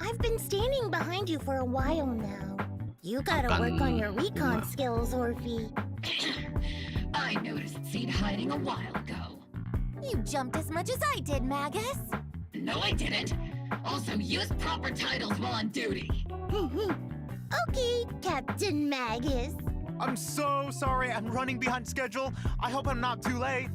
I've been standing behind you for a while now. You gotta work on your recon skills, Orphe. I noticed Seed hiding a while ago. You jumped as much as I did, Magus. No, I didn't. Also, use proper titles while on duty. Okay, Captain Magus. I'm so sorry, I'm running behind schedule. I hope I'm not too late.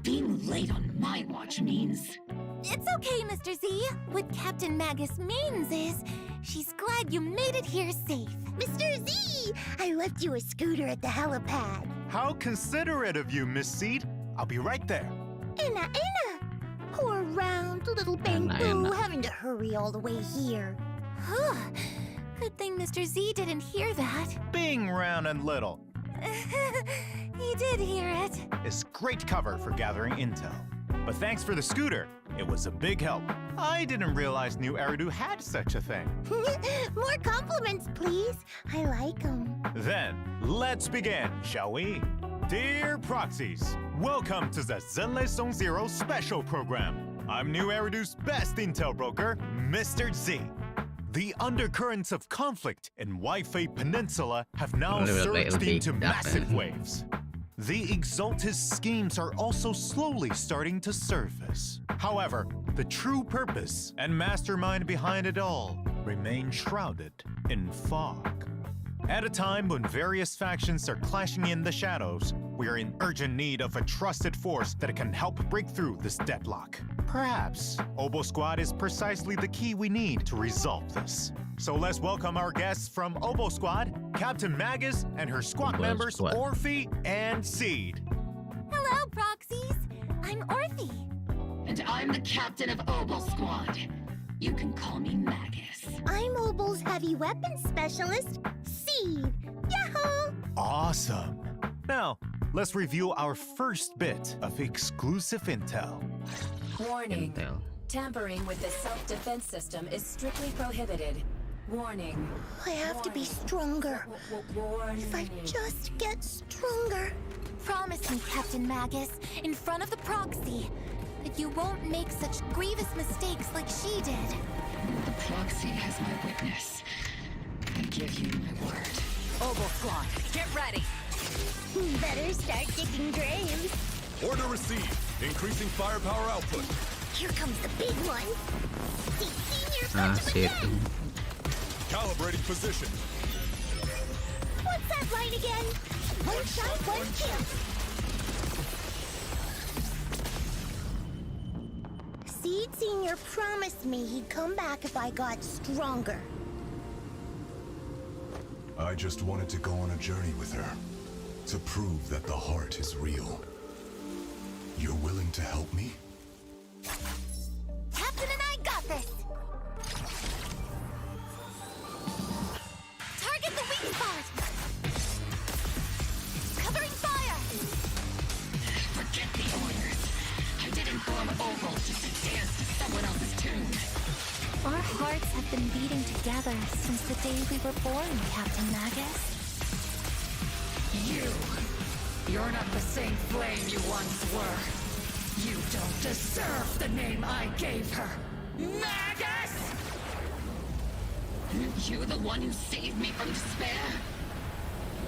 Being late on my watch means... It's okay, Mr. Z. What Captain Magus means is she's glad you made it here safe. Mr. Z, I left you a scooter at the helipad. How considerate of you, Miss Seed. I'll be right there. Anna. Poor round little Bamboo having to hurry all the way here. Good thing Mr. Z didn't hear that. Being round and little He did hear it. is great cover for gathering intel. But thanks for the scooter. It was a big help. I didn't realize New Eridu had such a thing. More compliments, please. I like them. Then, let's begin, shall we? Dear Proxies, welcome to the Zenlei Song Zero special program. I'm New Eridu's best intel broker, Mr. Z. The undercurrents of conflict in Waifei Peninsula have now surged into massive waves. The Exaltist schemes are also slowly starting to surface. However, the true purpose and mastermind behind it all remain shrouded in fog. At a time when various factions are clashing in the shadows, we are in urgent need of a trusted force that can help break through this deadlock. Perhaps Obo Squad is precisely the key we need to resolve this. So let's welcome our guests from Obo Squad, Captain Magus and her squad members Orphe and Seed. Hello, Proxies. I'm Orphe. And I'm the captain of Obo Squad. You can call me Magus. I'm Obo's heavy weapons specialist, Seed. Yahoo! Awesome. Now, let's review our first bit of exclusive intel. Warning. Tampering with the self-defense system is strictly prohibited. Warning. I have to be stronger. Warning. If I just get stronger. Promise me, Captain Magus, in front of the proxy, that you won't make such grievous mistakes like she did. The proxy has my witness. I give you my word. Obo Squad, get ready. Better start digging graves. Order received. Increasing firepower output. Here comes the big one. See, senior punch again. Calibrating position. What's that line again? One shot, one kill. Seed Senior promised me he'd come back if I got stronger. I just wanted to go on a journey with her. To prove that the heart is real. You're willing to help me? Captain and I got this! Target the weak spot! Covering fire! Forget the orders. I didn't form Obo just to dance to someone else's tune. Our hearts have been beating together since the day we were born, Captain Magus. You're not the same flame you once were. You don't deserve the name I gave her. Magus! Aren't you the one who saved me from despair?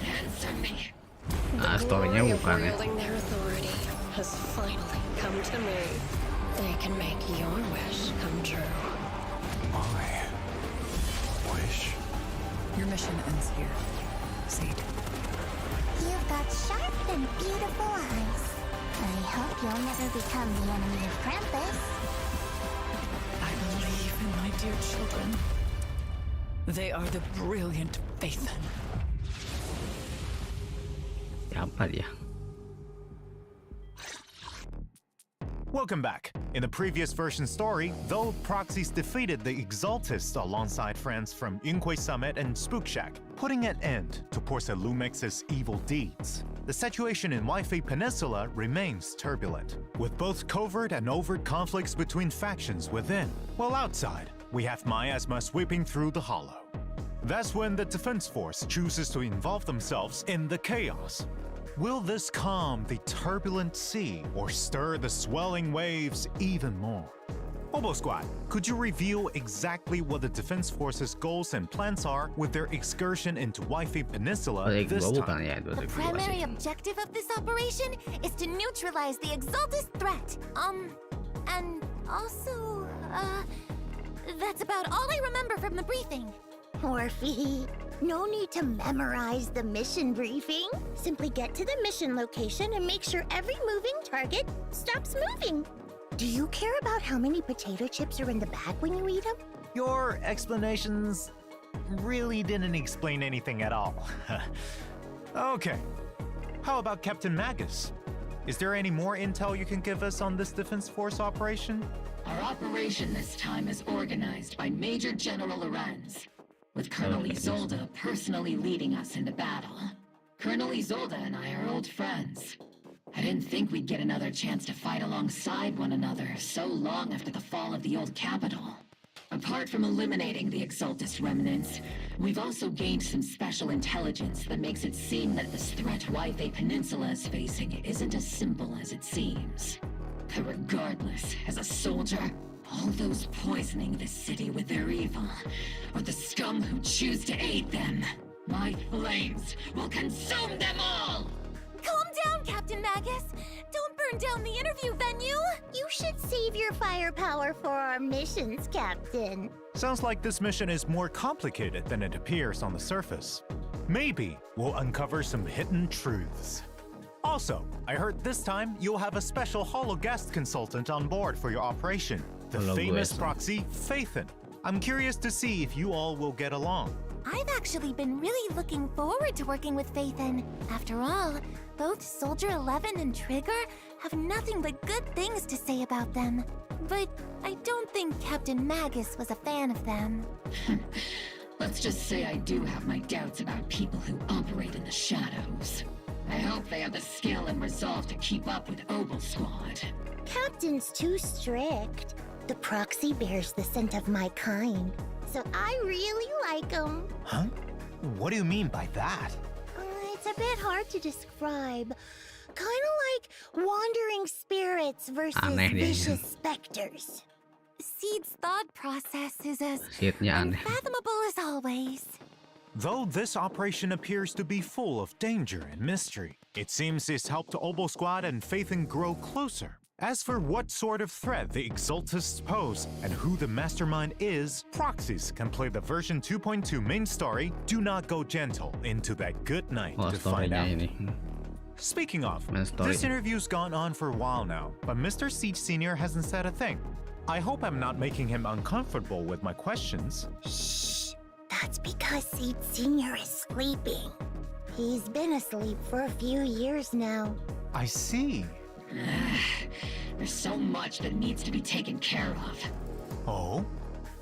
Answer me. Story-nya bukan ya. Wielding their authority has finally come to me. They can make your wish come true. My wish? Your mission ends here. Seed. You've got sharp and beautiful eyes. I hope you'll never become the enemy of Krampus. I believe in my dear children. They are the brilliant Phaethon. Siapa dia? Welcome back. In the previous version story, though Proxies defeated the Exaltists alongside friends from Yunhui Summit and Spook Shack, putting an end to Porcelain Lumex's evil deeds, the situation in Waifei Peninsula remains turbulent, with both covert and overt conflicts between factions within, while outside, we have miasma sweeping through the hollow. That's when the defense force chooses to involve themselves in the chaos. Will this calm the turbulent sea or stir the swelling waves even more? Obo Squad, could you reveal exactly what the Defense Force's goals and plans are with their excursion into Wi-Fi Peninsula this time? The primary objective of this operation is to neutralize the Exaltus threat. And also, that's about all I remember from the briefing. Morphe, no need to memorize the mission briefing. Simply get to the mission location and make sure every moving target stops moving. Do you care about how many potato chips are in the bag when you eat them? Your explanations really didn't explain anything at all. Okay, how about Captain Magus? Is there any more intel you can give us on this Defense Force operation? Our operation this time is organized by Major General Lorenz, with Colonel Isolde personally leading us into battle. Colonel Isolde and I are old friends. I didn't think we'd get another chance to fight alongside one another so long after the fall of the old capital. Apart from eliminating the Exaltus remnants, we've also gained some special intelligence that makes it seem that this threat Wi-Fi Peninsula is facing isn't as simple as it seems. But regardless, as a soldier, all those poisoning this city with their evil, or the scum who choose to aid them, my flames will consume them all! Calm down, Captain Magus. Don't burn down the interview venue. You should save your firepower for our missions, Captain. Sounds like this mission is more complicated than it appears on the surface. Maybe we'll uncover some hidden truths. Also, I heard this time you'll have a special holo guest consultant on board for your operation, the famous proxy, Phaethon. I'm curious to see if you all will get along. I've actually been really looking forward to working with Phaethon. After all, both Soldier 11 and Trigger have nothing but good things to say about them. But I don't think Captain Magus was a fan of them. Let's just say I do have my doubts about people who operate in the shadows. I hope they have the skill and resolve to keep up with Obo Squad. Captain's too strict. The proxy bears the scent of my kind, so I really like him. Huh? What do you mean by that? It's a bit hard to describe. Kind of like wandering spirits versus vicious specters. Seed's thought process is as Seednya aneh. unfathomable as always. Though this operation appears to be full of danger and mystery, it seems it's helped Obo Squad and Phaethon grow closer. As for what sort of threat the Exaltists pose and who the mastermind is, proxies can play the version 2.2 main story Do Not Go Gentle into that good night to find out. Speaking of, this interview's gone on for a while now, but Mr. Seed Sr. hasn't said a thing. I hope I'm not making him uncomfortable with my questions. Shh, that's because Seed Sr. is sleeping. He's been asleep for a few years now. I see. There's so much that needs to be taken care of. Oh?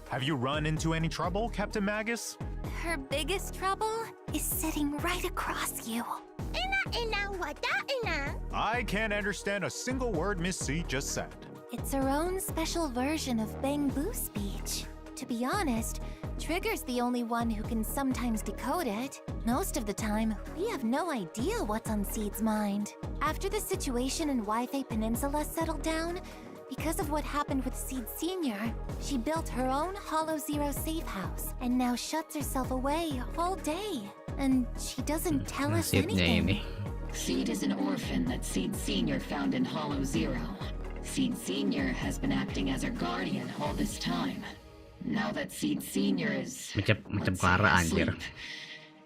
Have you run into any trouble, Captain Magus? Her biggest trouble is sitting right across you. I can't understand a single word Miss C just said. It's her own special version of Bamboo speech. To be honest, Trigger's the only one who can sometimes decode it. Most of the time, we have no idea what's on Seed's mind. After the situation in Wi-Fi Peninsula settled down, because of what happened with Seed Sr., she built her own Hollow Zero safe house and now shuts herself away all day. And she doesn't tell us anything. Seed is an orphan that Seed Sr. found in Hollow Zero. Seed Sr. has been acting as her guardian all this time. Now that Seed Sr. is asleep,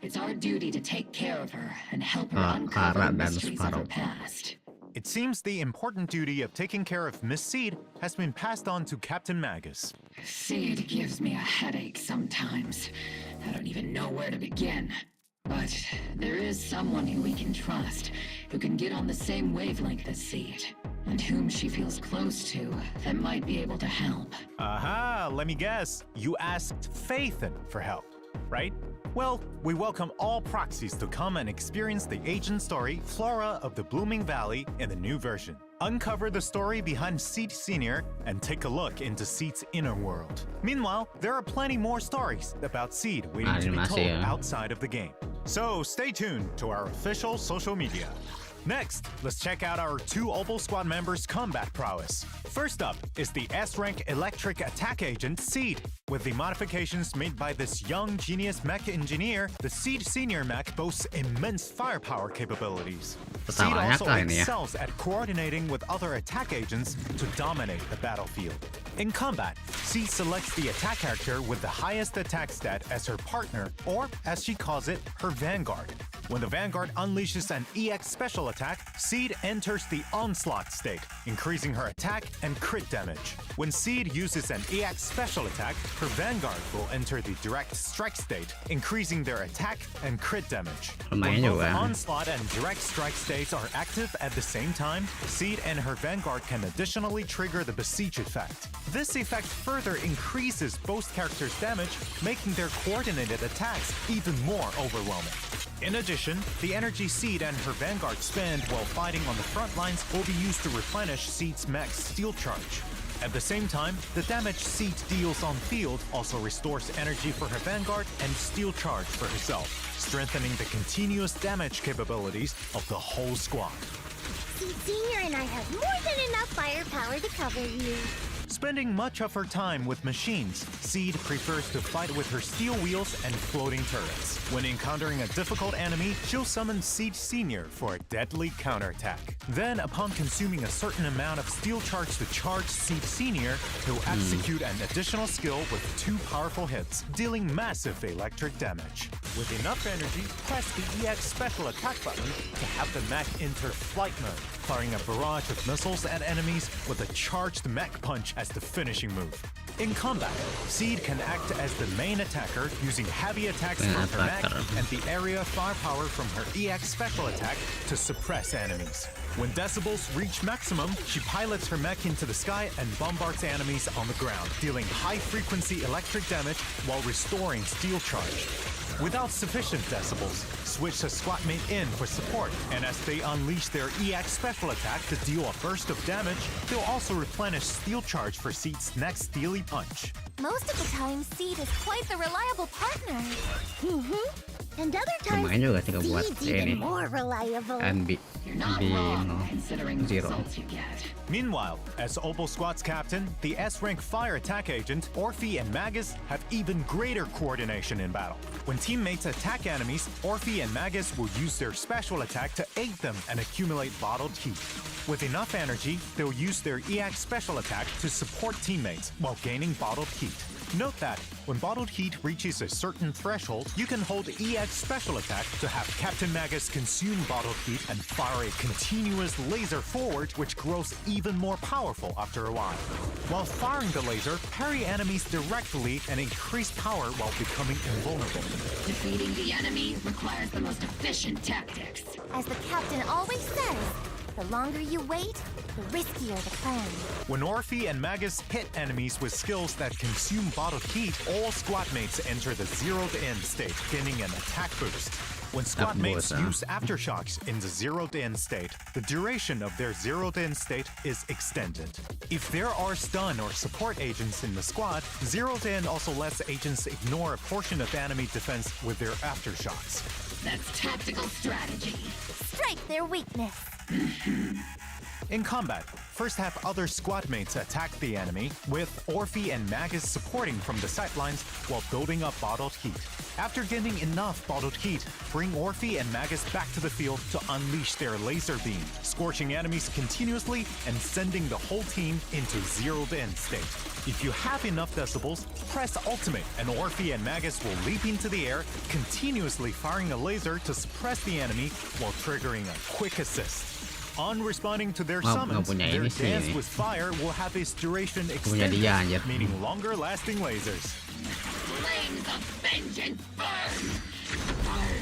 it's our duty to take care of her and help her uncover the mysteries of her past. It seems the important duty of taking care of Miss Seed has been passed on to Captain Magus. Seed gives me a headache sometimes. I don't even know where to begin. But there is someone who we can trust, who can get on the same wavelength as Seed, and whom she feels close to that might be able to help. Aha, let me guess. You asked Phaethon for help, right? Well, we welcome all proxies to come and experience the agent story Flora of the Blooming Valley in the new version. Uncover the story behind Seed Sr. and take a look into Seed's inner world. Meanwhile, there are plenty more stories about Seed waiting to be told outside of the game. So stay tuned to our official social media. Next, let's check out our two Opal Squad members' combat prowess. First up is the S-rank electric attack agent Seed. With the modifications made by this young genius mech engineer, the Seed Senior mech boasts immense firepower capabilities. Seed also excels at coordinating with other attack agents to dominate the battlefield. In combat, Seed selects the attack character with the highest attack stat as her partner, or as she calls it, her Vanguard. When the Vanguard unleashes an EX special attack, Seed enters the Onslaught state, increasing her attack and crit damage. When Seed uses an EX special attack, her Vanguard will enter the Direct Strike state, increasing their attack and crit damage. When both Onslaught and Direct Strike states are active at the same time, Seed and her Vanguard can additionally trigger the Besiege effect. This effect further increases both characters' damage, making their coordinated attacks even more overwhelming. In addition, the energy Seed and her Vanguard spend while fighting on the front lines will be used to replenish Seed's mech's steel charge. At the same time, the damage Seed deals on field also restores energy for her Vanguard and steel charge for herself, strengthening the continuous damage capabilities of the whole squad. Seed Senior and I have more than enough firepower to cover you. Spending much of her time with machines, Seed prefers to fight with her steel wheels and floating turrets. When encountering a difficult enemy, she'll summon Seed Senior for a deadly counterattack. Then, upon consuming a certain amount of steel charge to charge Seed Senior, he'll execute an additional skill with 2 powerful hits, dealing massive electric damage. With enough energy, press the EX special attack button to have the mech enter flight mode, firing a barrage of missiles at enemies with a charged mech punch as the finishing move. In combat, Seed can act as the main attacker using heavy attacks from her mech and the area firepower from her EX special attack to suppress enemies. When decibels reach maximum, she pilots her mech into the sky and bombards enemies on the ground, dealing high-frequency electric damage while restoring steel charge. Without sufficient decibels, switch a squadmate in for support, and as they unleash their EX special attack to deal a burst of damage, they'll also replenish steel charge for Seed's next steely punch. Most of the time, Seed is quite the reliable partner. And other times, Seed's even more reliable. You're not wrong, considering the results you get. Meanwhile, as Opal Squad's captain, the S-rank fire attack agent, Orphe and Magus have even greater coordination in battle. When teammates attack enemies, Orphe and Magus will use their special attack to aid them and accumulate bottled heat. With enough energy, they'll use their EX special attack to support teammates while gaining bottled heat. Note that when bottled heat reaches a certain threshold, you can hold EX special attack to have Captain Magus consume bottled heat and fire a continuous laser forward, which grows even more powerful after a while. While firing the laser, parry enemies directly and increase power while becoming invulnerable. Defeating the enemy requires the most efficient tactics. As the captain always says, the longer you wait, the riskier the plan. When Orphe and Magus hit enemies with skills that consume bottled heat, all squadmates enter the zeroed-in state, gaining an attack boost. When squadmates use aftershocks in the zeroed-in state, the duration of their zeroed-in state is extended. If there are stun or support agents in the squad, zeroed-in also lets agents ignore a portion of enemy defense with their aftershocks. That's tactical strategy. Strike their weakness. In combat, first have other squadmates attack the enemy, with Orphe and Magus supporting from the sidelines while building up bottled heat. After getting enough bottled heat, bring Orphe and Magus back to the field to unleash their laser beam, scorching enemies continuously and sending the whole team into zeroed-in state. If you have enough decibels, press Ultimate and Orphe and Magus will leap into the air, continuously firing a laser to suppress the enemy while triggering a quick assist. On responding to their summons, their dance with fire will have its duration extended, meaning longer-lasting lasers. Flames of vengeance burn! Burn!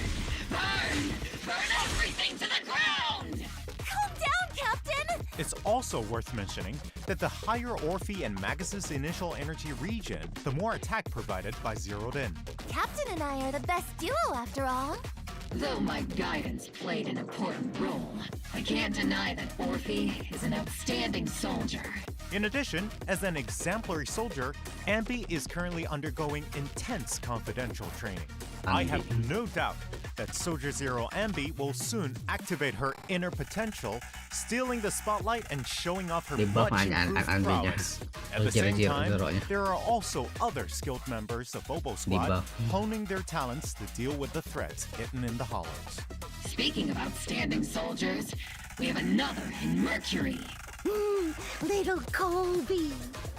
Burn! Burn everything to the ground! Calm down, Captain! It's also worth mentioning that the higher Orphe and Magus' initial energy regen, the more attack provided by Zeroed In. Captain and I are the best duo after all. Though my guidance played an important role, I can't deny that Orphe is an outstanding soldier. In addition, as an exemplary soldier, Ambi is currently undergoing intense confidential training. I have no doubt that Soldier Zero Ambi will soon activate her inner potential, stealing the spotlight and showing off her much improved prowess. At the same time, there are also other skilled members of Obo Squad honing their talents to deal with the threats hidden in the hollows. Speaking of outstanding soldiers, we have another in Mercury. Little Colby.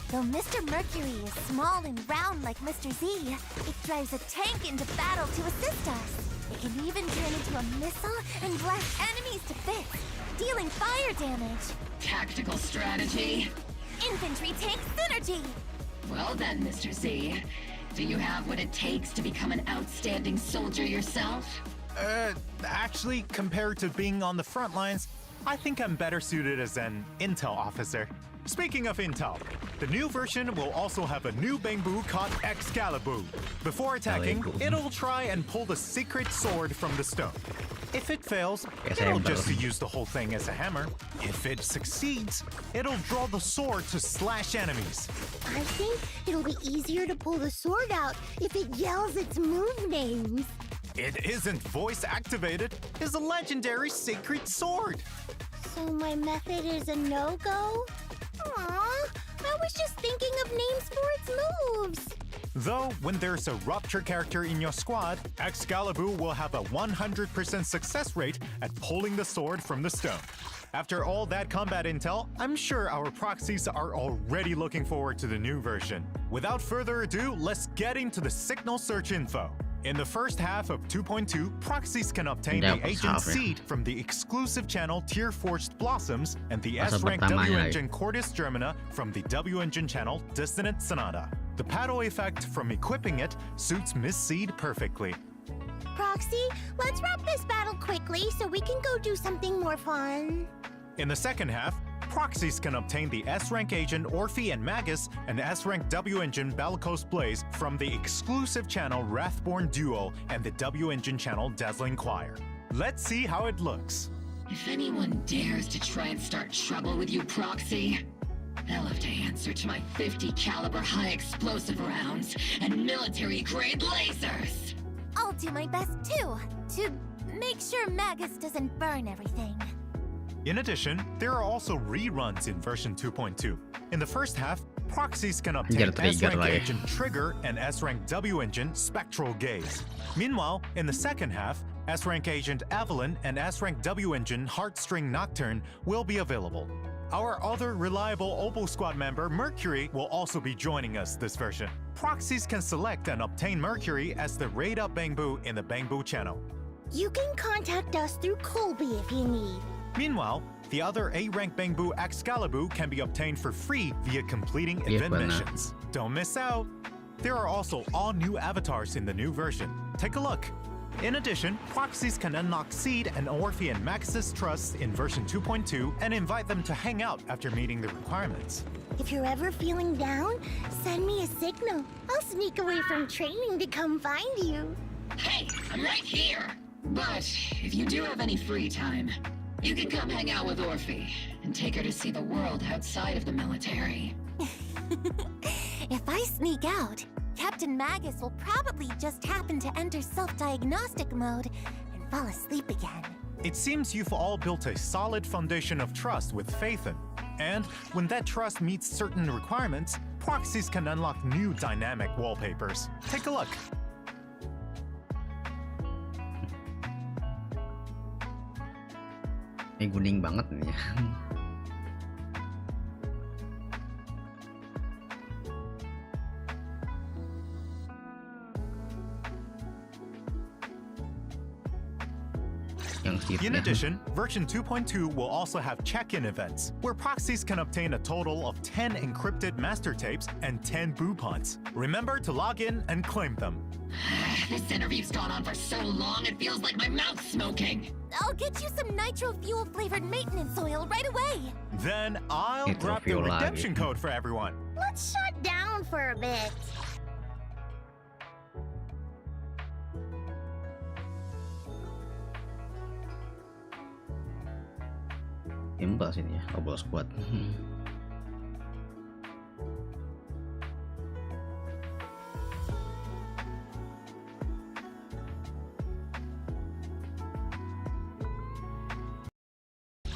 Though Mr. Mercury is small and round like Mr. Z, it drives a tank into battle to assist us. It can even turn into a missile and blast enemies to bits, dealing fire damage. Tactical strategy? Infantry tank synergy! Well then, Mr. Z, do you have what it takes to become an outstanding soldier yourself? Actually, compared to being on the front lines, I think I'm better suited as an intel officer. Speaking of intel, the new version will also have a new Bangbu called Excalibur. Before attacking, it'll try and pull the secret sword from the stone. If it fails, it'll just use the whole thing as a hammer. If it succeeds, it'll draw the sword to slash enemies. I think it'll be easier to pull the sword out if it yells its move names. It isn't voice activated. It's a legendary sacred sword. So my method is a no-go? Aw, I was just thinking of names for its moves. Though, when there's a Rupture character in your squad, Excalibur will have a 100% success rate at pulling the sword from the stone. After all that combat intel, I'm sure our proxies are already looking forward to the new version. Without further ado, let's get into the signal search info. In the first half of 2.2, proxies can obtain the agent seed from the exclusive channel Tier Forged Blossoms and the S-Rank W-Engine Cordis Germina from the W-Engine channel Dissonant Sonata. The paddle effect from equipping it suits Miss Seed perfectly. Proxy, let's wrap this battle quickly so we can go do something more fun. In the second half, proxies can obtain the S-Rank Agent Orphe and Magus and S-Rank W-Engine Bellicose Blaze from the exclusive channel Wrathborn Duo and the W-Engine channel Dazzling Choir. Let's see how it looks. If anyone dares to try and start trouble with you, Proxy, they'll have to answer to my 50 caliber high explosive rounds and military-grade lasers! I'll do my best too, to make sure Magus doesn't burn everything. In addition, there are also reruns in version 2.2. In the first half, proxies can obtain S-Rank Agent Trigger and S-Rank W-Engine Spectral Gaze. Meanwhile, in the second half, S-Rank Agent Evelyn and S-Rank W-Engine Heartstring Nocturne will be available. Our other reliable Obo Squad member, Mercury, will also be joining us this version. Proxies can select and obtain Mercury as the Raid Up Bangbu in the Bangbu channel. You can contact us through Colby if you need. Meanwhile, the other A-Rank Bangbu Excalibur can be obtained for free via completing event missions. Don't miss out! There are also all new avatars in the new version. Take a look! In addition, proxies can unlock Seed and Orphe and Max's Trust in version 2.2 and invite them to hang out after meeting the requirements. If you're ever feeling down, send me a signal. I'll sneak away from training to come find you. Hey, I'm right here! But if you do have any free time, you can come hang out with Orphe and take her to see the world outside of the military. If I sneak out, Captain Magus will probably just happen to enter self-diagnostic mode and fall asleep again. It seems you've all built a solid foundation of trust with Phaethon. And when that trust meets certain requirements, proxies can unlock new dynamic wallpapers. Take a look. Ini kuning banget nih ya. In addition, version 2.2 will also have check-in events, where proxies can obtain a total of 10 encrypted master tapes and 10 boopons. Remember to log in and claim them. This interview's gone on for so long, it feels like my mouth's smoking. I'll get you some nitro fuel-flavored maintenance oil right away. Then I'll grab the redemption code for everyone. Let's shut down for a bit. Imbas ini ya, Obo Squad.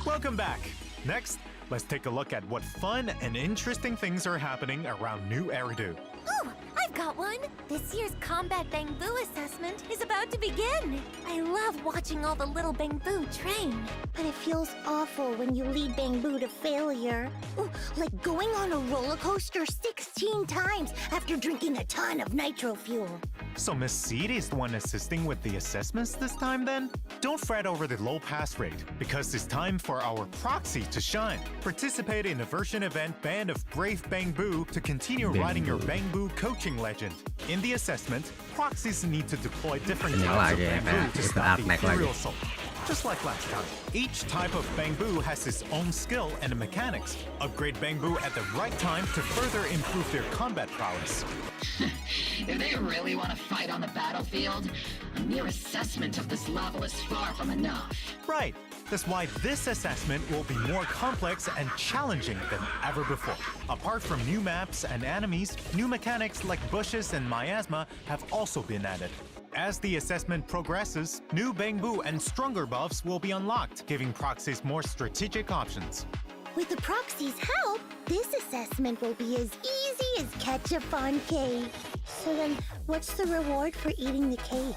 Welcome back. Next, let's take a look at what fun and interesting things are happening around New Eridu. Ooh, I've got one! This year's Combat Bangbu assessment is about to begin! I love watching all the little Bangbu train. But it feels awful when you lead Bangbu to failure. Ooh, like going on a roller coaster 16 times after drinking a ton of nitro fuel. So Miss Seed is the one assisting with the assessments this time then? Don't fret over the low pass rate, because it's time for our proxy to shine. Participate in a version event Band of Brave Bangbu to continue riding your Bangbu coaching legend. In the assessment, proxies need to deploy different types of Bangbu to stop the Imperial Assault. Just like last time, each type of Bangbu has its own skill and mechanics. Upgrade Bangbu at the right time to further improve their combat prowess. If they really want to fight on the battlefield, a mere assessment of this level is far from enough. Right. That's why this assessment will be more complex and challenging than ever before. Apart from new maps and enemies, new mechanics like bushes and miasma have also been added. As the assessment progresses, new Bangbu and stronger buffs will be unlocked, giving proxies more strategic options. With the proxy's help, this assessment will be as easy as ketchup on cake. So then, what's the reward for eating the cake?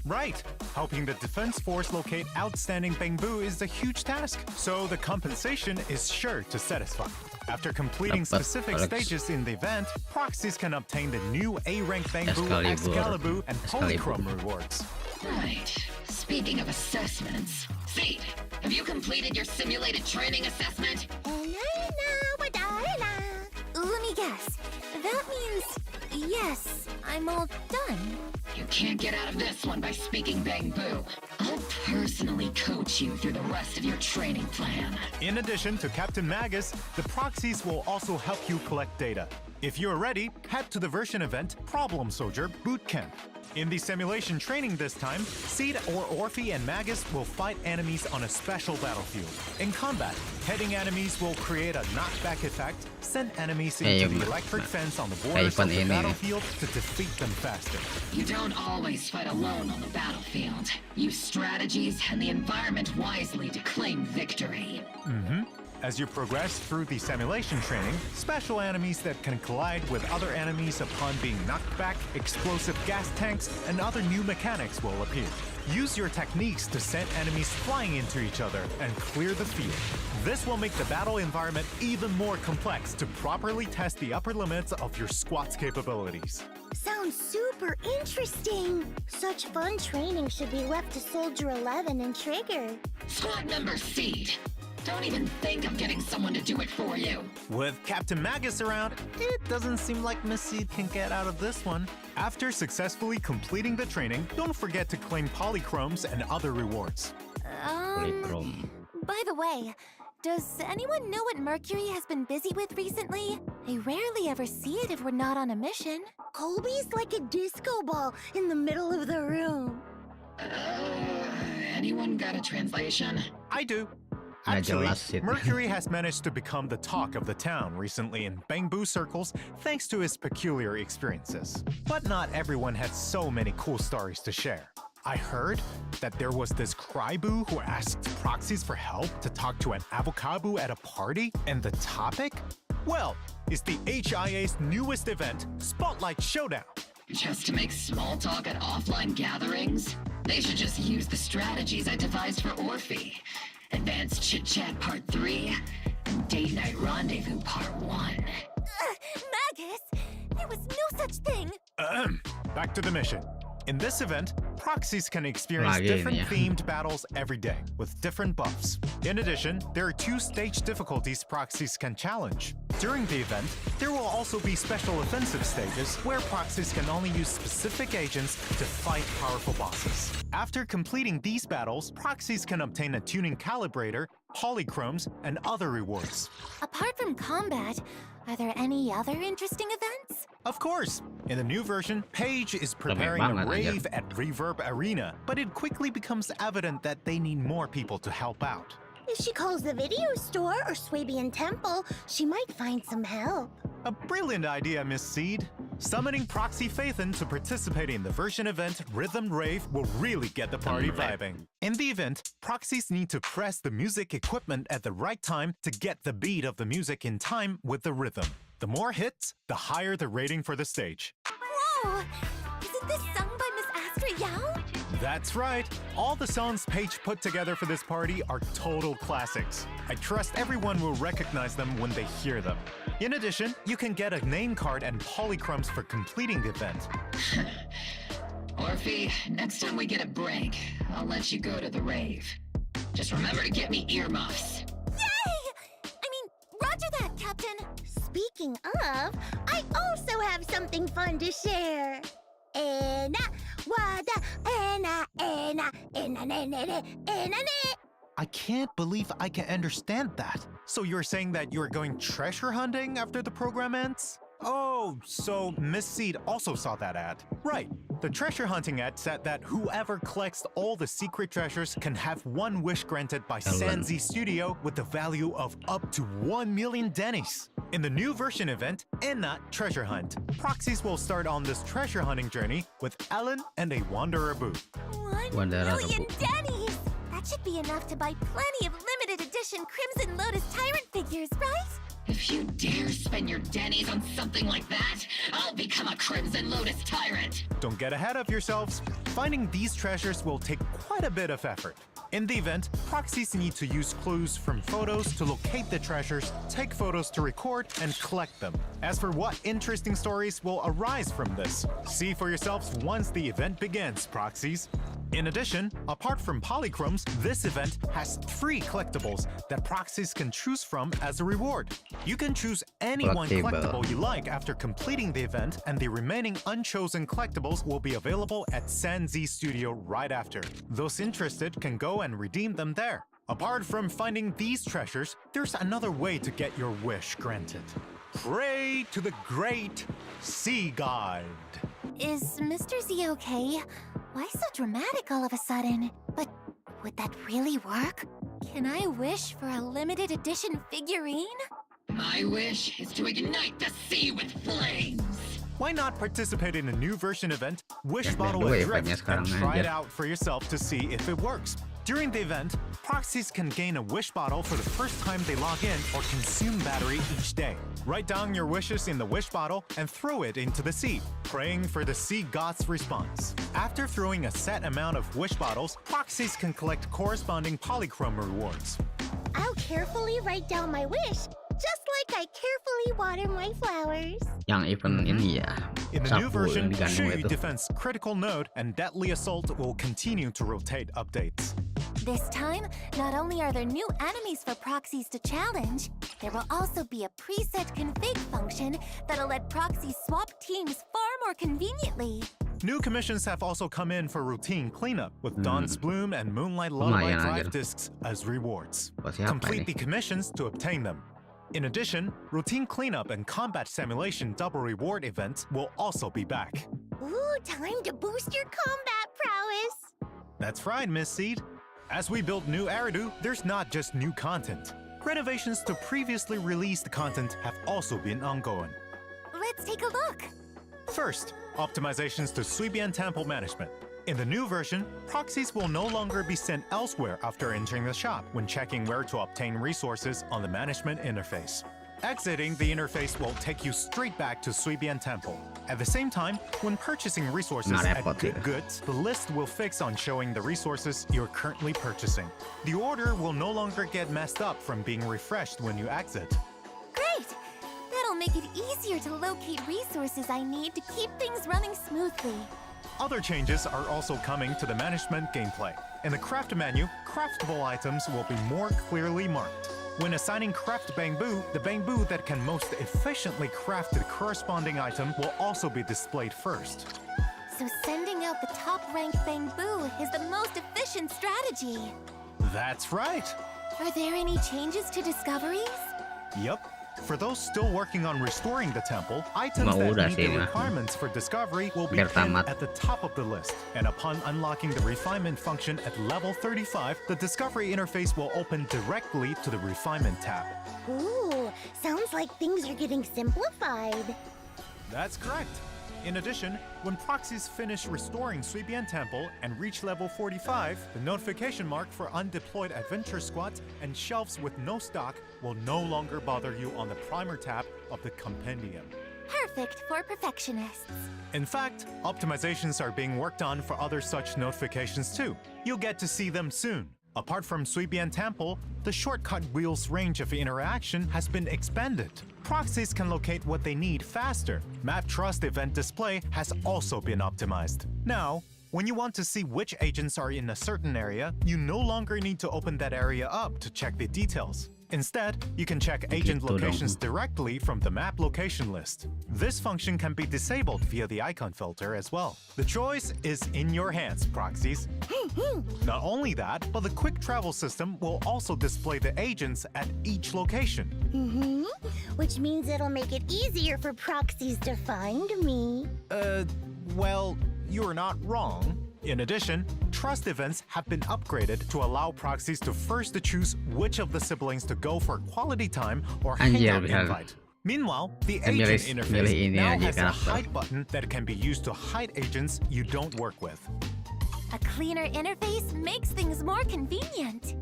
Right. Helping the defense force locate outstanding Bangbu is a huge task, so the compensation is sure to satisfy. After completing specific stages in the event, proxies can obtain the new A-rank Bangbu, Excalibur, and Polychrome rewards. Right. Speaking of assessments, Seed, have you completed your simulated training assessment? Let me guess. That means, yes, I'm all done. You can't get out of this one by speaking Bangbu. I'll personally coach you through the rest of your training plan. In addition to Captain Magus, the proxies will also help you collect data. If you're ready, head to the version event Problem Soldier Bootcamp. In the simulation training this time, Seed or Orphe and Magus will fight enemies on a special battlefield. In combat, hitting enemies will create a knockback effect, send enemies into the electric fence on the borders of the battlefield to defeat them faster. You don't always fight alone on the battlefield. Use strategies and the environment wisely to claim victory. As you progress through the simulation training, special enemies that can collide with other enemies upon being knocked back, explosive gas tanks, and other new mechanics will appear. Use your techniques to send enemies flying into each other and clear the field. This will make the battle environment even more complex to properly test the upper limits of your squad's capabilities. Sounds super interesting. Such fun training should be left to Soldier 11 and Trigger. Squad member Seed, don't even think of getting someone to do it for you. With Captain Magus around, it doesn't seem like Miss Seed can get out of this one. After successfully completing the training, don't forget to claim polychromes and other rewards. By the way, does anyone know what Mercury has been busy with recently? I rarely ever see it if we're not on a mission. Colby's like a disco ball in the middle of the room. Anyone got a translation? I do. Actually, Mercury has managed to become the talk of the town recently in Bangbu circles thanks to his peculiar experiences. But not everyone had so many cool stories to share. I heard that there was this Crybu who asked proxies for help to talk to an avocado at a party, and the topic? Well, it's the HIA's newest event, Spotlight Showdown. Just to make small talk at offline gatherings? They should just use the strategies I devised for Orphe. Advanced Chit Chat Part 3, and Date Night Rendezvous Part 1. Magus! There was no such thing! Back to the mission. In this event, proxies can experience different themed battles every day, with different buffs. In addition, there are 2 stage difficulties proxies can challenge. During the event, there will also be special offensive stages where proxies can only use specific agents to fight powerful bosses. After completing these battles, proxies can obtain a tuning calibrator, polychromes, and other rewards. Apart from combat, are there any other interesting events? Of course! In the new version, Paige is preparing a rave at Reverb Arena, but it quickly becomes evident that they need more people to help out. If she calls the video store or Swabian Temple, she might find some help. A brilliant idea, Miss Seed. Summoning Proxy Phaethon to participate in the version event Rhythm Rave will really get the party vibing. In the event, proxies need to press the music equipment at the right time to get the beat of the music in time with the rhythm. The more hits, the higher the rating for the stage. Whoa! Isn't this sung by Miss Astra Yao? That's right. All the songs Paige put together for this party are total classics. I trust everyone will recognize them when they hear them. In addition, you can get a name card and polychromes for completing the event. Orphe, next time we get a break, I'll let you go to the rave. Just remember to get me earmuffs. Yay! I mean, roger that, Captain. Speaking of, I also have something fun to share. Ena, wada, ena, ena, ena, ne, ne, ne, ena, ne. I can't believe I can understand that. So you're saying that you're going treasure hunting after the program ends? Oh, so Miss Seed also saw that ad. Right. The treasure hunting ad said that whoever collects all the secret treasures can have one wish granted by Sanzi Studio with the value of up to 1 million dennies. In the new version event, Enna Treasure Hunt, proxies will start on this treasure hunting journey with Ellen and a Wanderer Boo. 1 million dennies! That should be enough to buy plenty of limited edition Crimson Lotus Tyrant figures, right? If you dare spend your dennies on something like that, I'll become a Crimson Lotus Tyrant! Don't get ahead of yourselves. Finding these treasures will take quite a bit of effort. In the event, proxies need to use clues from photos to locate the treasures, take photos to record, and collect them. As for what interesting stories will arise from this, see for yourselves once the event begins, proxies. In addition, apart from polychromes, this event has 3 collectibles that proxies can choose from as a reward. You can choose any one collectible you like after completing the event, and the remaining unchosen collectibles will be available at Sanzi Studio right after. Those interested can go and redeem them there. Apart from finding these treasures, there's another way to get your wish granted. Pray to the great Sea God. Is Mr. Z okay? Why so dramatic all of a sudden? But would that really work? Can I wish for a limited edition figurine? My wish is to ignite the sea with flames! Why not participate in a new version event, Wish Bottle dulu ya Adrift, banyak sekarang and try it aja. out for yourself to see if it works? During the event, proxies can gain a wish bottle for the first time they log in or consume battery each day. Write down your wishes in the wish bottle and throw it into the sea, praying for the sea god's response. After throwing a set amount of wish bottles, proxies can collect corresponding polychrome rewards. I'll carefully write down my wish, just like I carefully water my flowers. Yang event ini ya. In the new Sapu version, yang digantung Shuyu itu. Defense Critical Node and Deadly Assault will continue to rotate updates. This time, not only are there new enemies for proxies to challenge, there will also be a preset config function that'll let proxies swap teams far more conveniently. New commissions have also come in for routine cleanup, with Dawn's Bloom and Moonlight Lullaby Lumayan Drive aja. discs as rewards. Buat siapa Complete ini? the commissions to obtain them. In addition, routine cleanup and combat simulation double reward events will also be back. Ooh, time to boost your combat prowess. That's right, Miss Seed. As we build new Eridu, there's not just new content. Renovations to previously released content have also been ongoing. Let's take a look. First, optimizations to Suibian Temple management. In the new version, proxies will no longer be sent elsewhere after entering the shop when checking where to obtain resources on the management interface. Exiting the interface will take you straight back to Suibian Temple. At the same time, when purchasing resources Nggak at repot Good ya. Goods, the list will fix on showing the resources you're currently purchasing. The order will no longer get messed up from being refreshed when you exit. Great! That'll make it easier to locate resources I need to keep things running smoothly. Other changes are also coming to the management gameplay. In the craft menu, craftable items will be more clearly marked. When assigning craft bamboo, the bamboo that can most efficiently craft the corresponding item will also be displayed first. So sending out the top-ranked bamboo is the most efficient strategy. That's right! Are there any changes to discoveries? Yep. For those still working on restoring the temple, items Mau udah that meet sih, the nah. requirements for discovery will be Biar pinned tamat. at the top of the list. And upon unlocking the refinement function at level 35, the discovery interface will open directly to the refinement tab. Ooh, Sounds like things are getting simplified. That's correct. In addition, when proxies finish restoring Suibian Temple and reach level 45, the notification mark for undeployed adventure squads and shelves with no stock will no longer bother you on the primer tab of the compendium. Perfect for perfectionists. In fact, optimizations are being worked on for other such notifications too. You'll get to see them soon. Apart from Suibian Temple, the shortcut wheel's range of interaction has been expanded. Proxies can locate what they need faster. Map Trust event display has also been optimized. Now, when you want to see which agents are in a certain area, you no longer need to open that area up to check the details. Instead, you can check agent locations directly from the map location list. This function can be disabled via the icon filter as well. The choice is in your hands, proxies. Not only that, but the quick travel system will also display the agents at each location. Which means it'll make it easier for proxies to find me. Well, you're not wrong. In addition, trust events have been upgraded to allow proxies to first choose which of the siblings to go for quality time or hangout invite. Meanwhile, the agent interface now has a hide button that can be used to hide agents you don't work with. A cleaner interface makes things more convenient.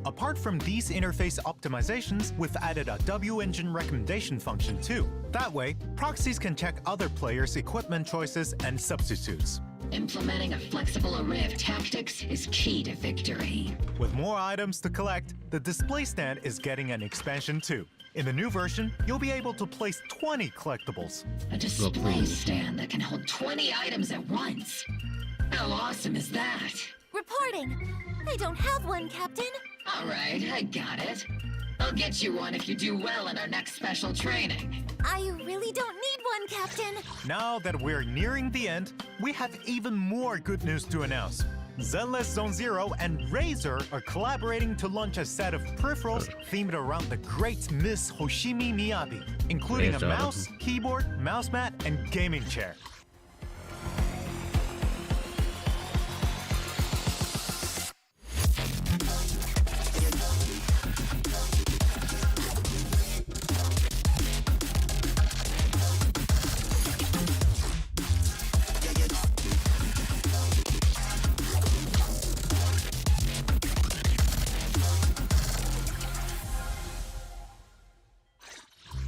Apart from these interface optimizations, we've added a W-engine recommendation function too. That way, proxies can check other players' equipment choices and substitutes. Implementing a flexible array of tactics is key to victory. With more items to collect, the display stand is getting an expansion too. In the new version, you'll be able to place 20 collectibles. A display stand that can hold 20 items at once. How awesome is that? Reporting! I don't have one, Captain. All right, I got it. I'll get you one if you do well in our next special training. I really don't need one, Captain. Now that we're nearing the end, we have even more good news to announce. Zenless Zone Zero and Razer are collaborating to launch a set of peripherals themed around the great Miss Hoshimi Miyabi, including a mouse, keyboard, mouse mat, and gaming chair.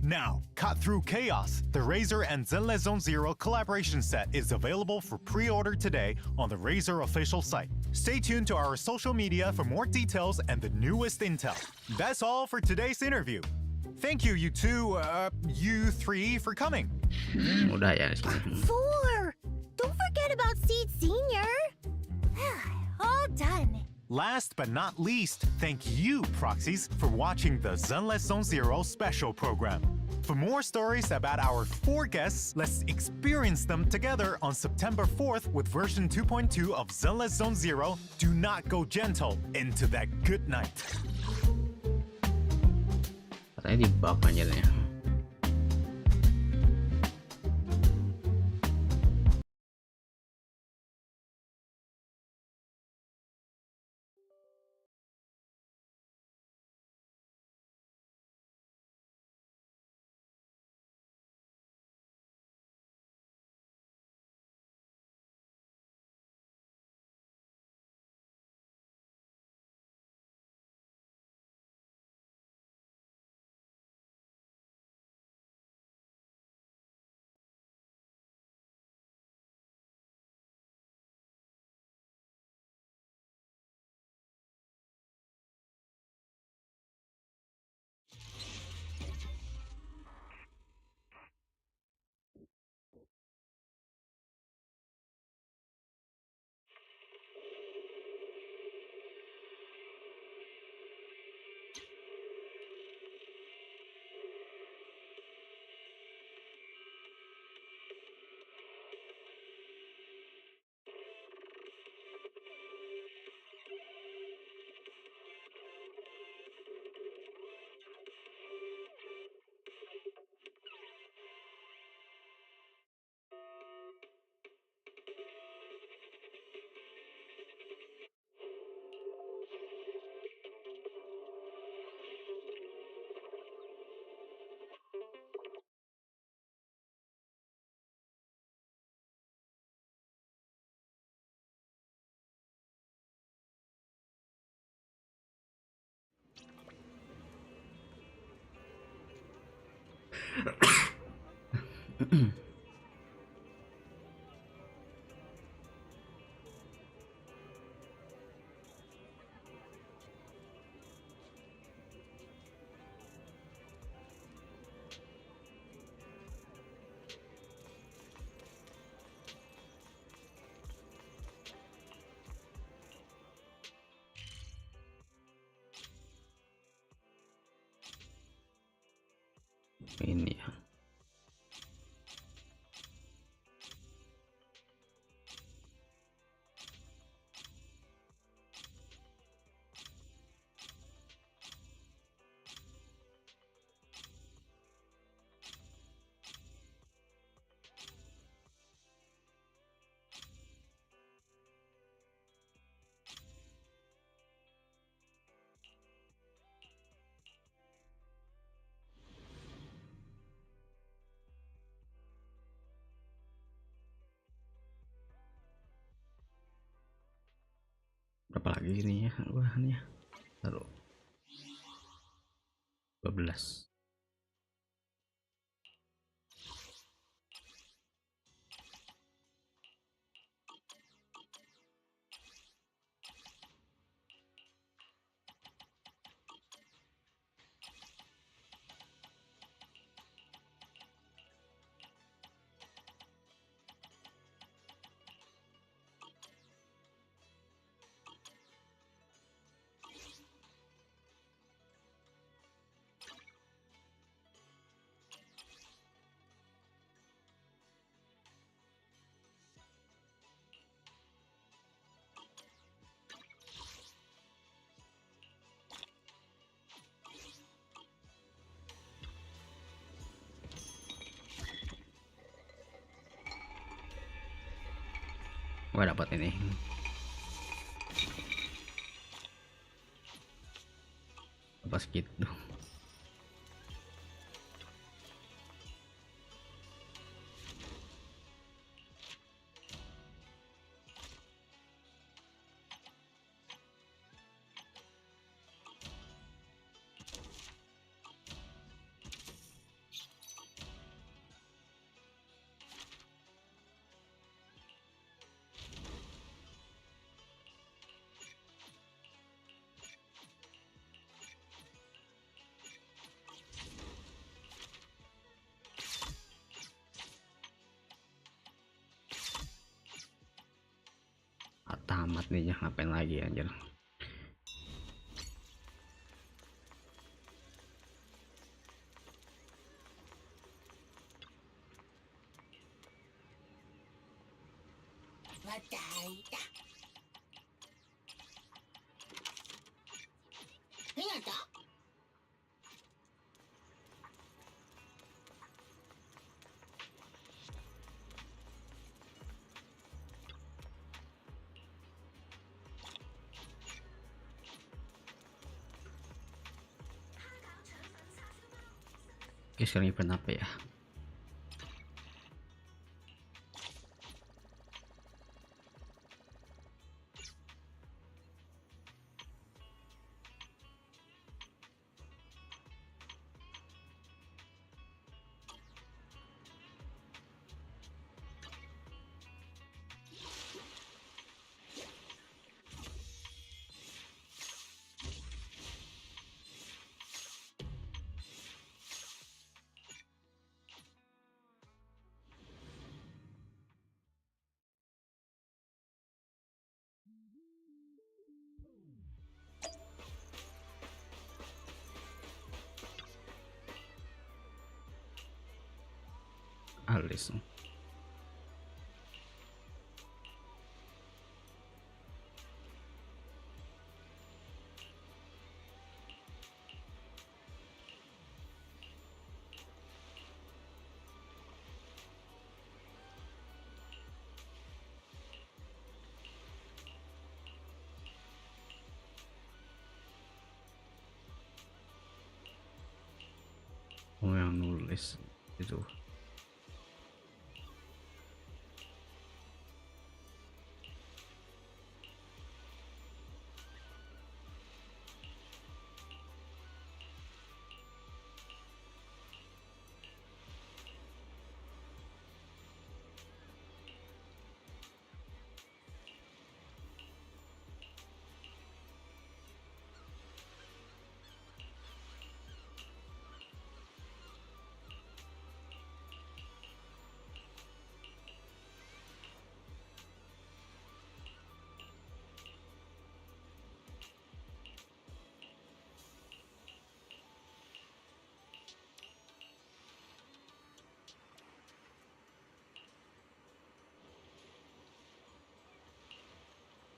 Now, cut through chaos. The Razer and Zenless Zone Zero collaboration set is available for pre-order today on the Razer official site. Stay tuned to our social media for more details and the newest intel. That's all for today's interview. Thank you, you three, for coming. Udah ya di sini. 4! Don't forget about Seed Senior. All done. Last but not least, thank you, proxies, for watching the Zenless Zone Zero special program. For more stories about our 4 guests, let's experience them together on September 4th with version 2.2 of Zenless Zone Zero. Do not go gentle into that good night. Katanya di buff aja nih. Ini ya. Berapa lagi ini ya bahannya? Taruh 12. Gua dapat ini. Apa segitu? Tamat nih ya, ngapain lagi anjir. Oke, sekarang event apa ya? Alis. Oh, yang nulis itu.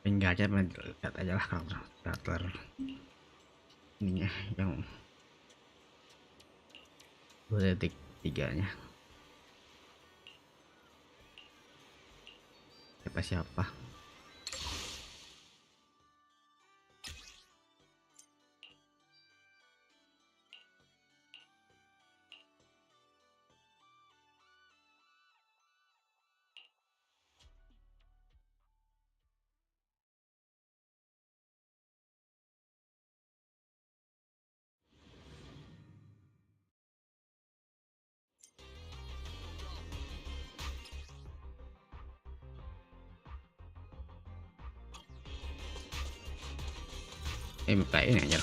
Enggak aja, lihat aja lah karakter ininya yang 2.3-nya. Siapa? Buka ini aja.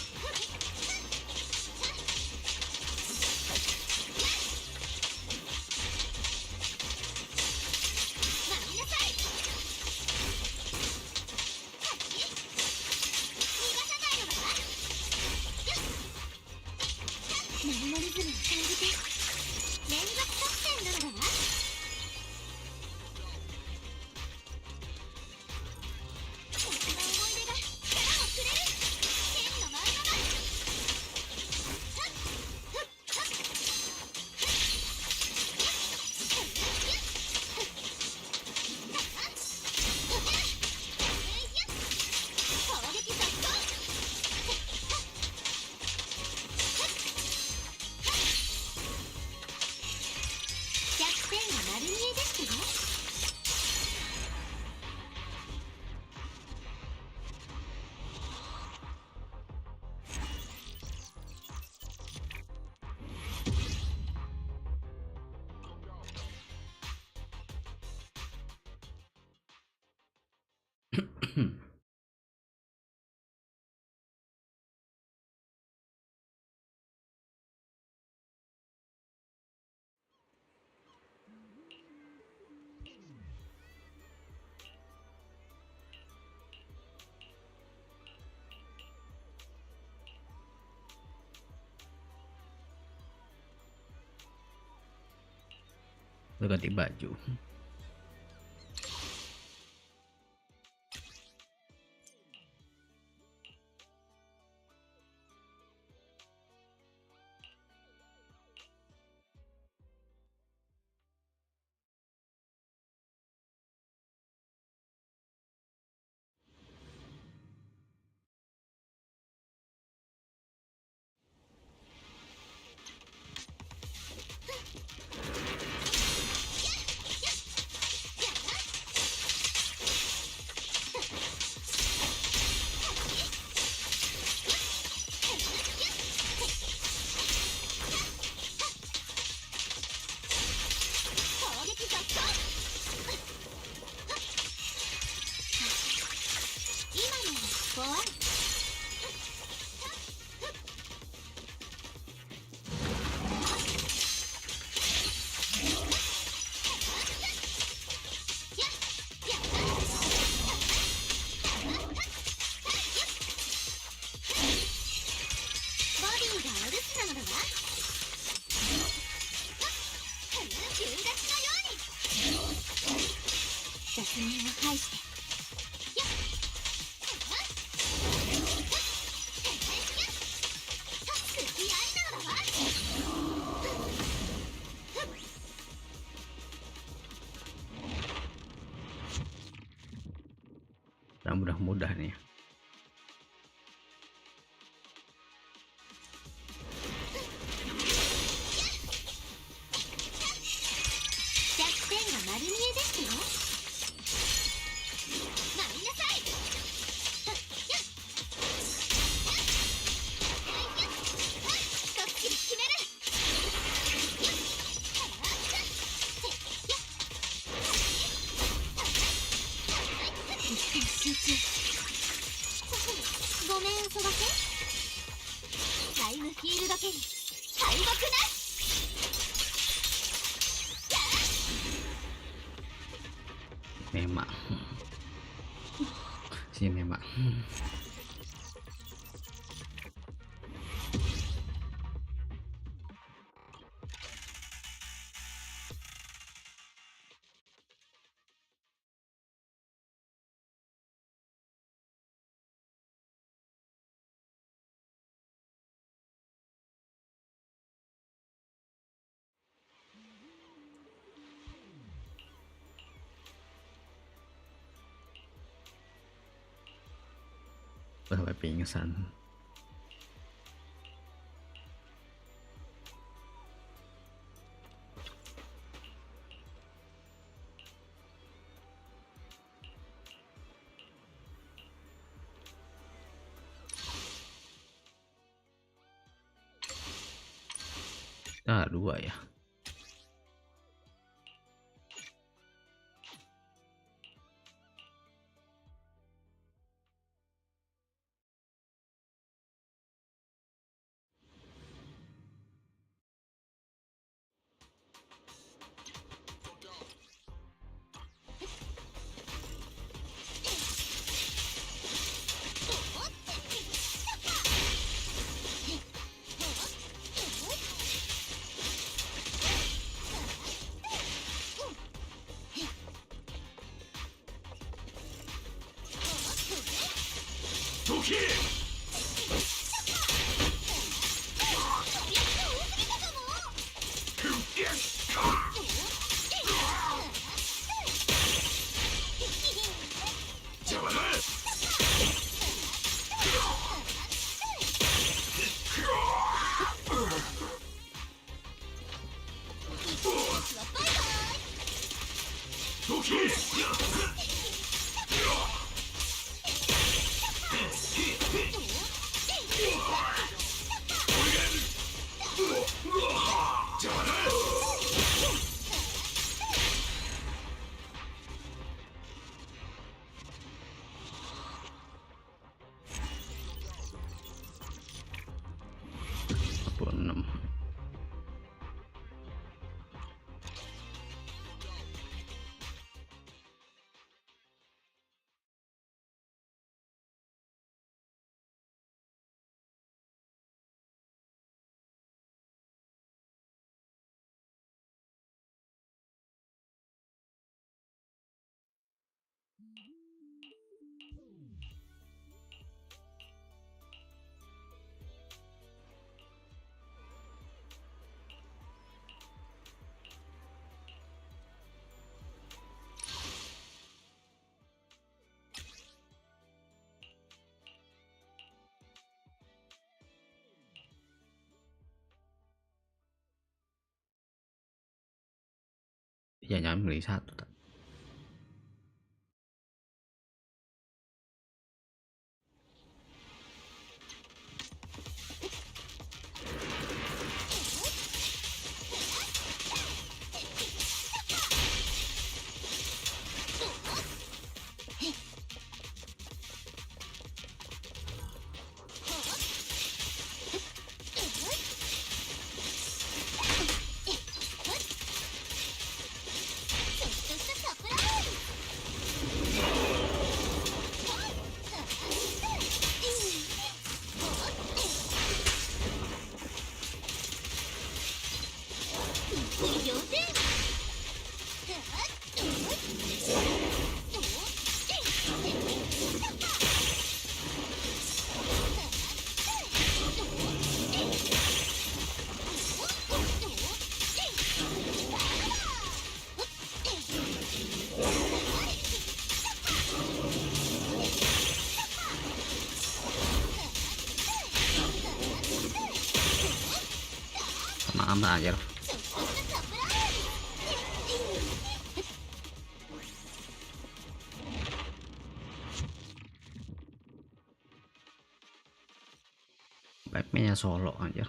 Udah ganti baju. Yang mudah-mudah nih. Memang si memang sampai pingsan. Ah, 2 ya. Ya nyampe beli 1 tak. Sama aja. Backnya solo aja.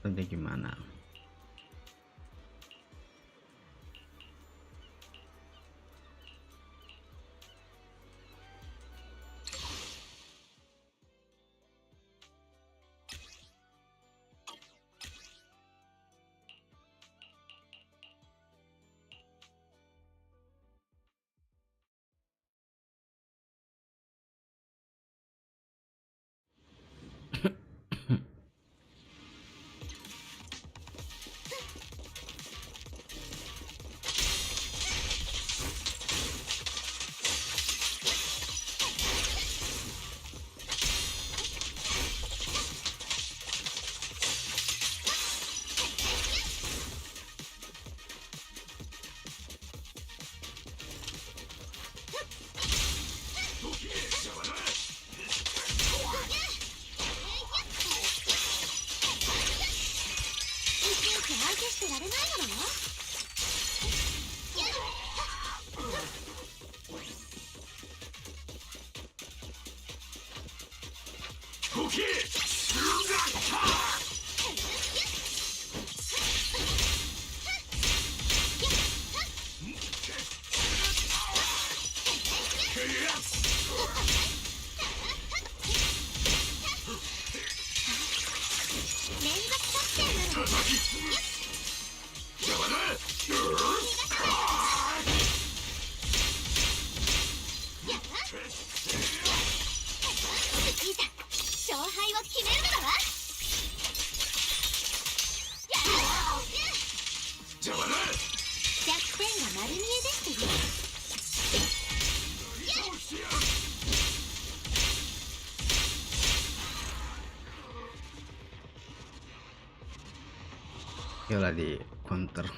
Contohnya gimana? Yolah di counter.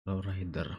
Low rider.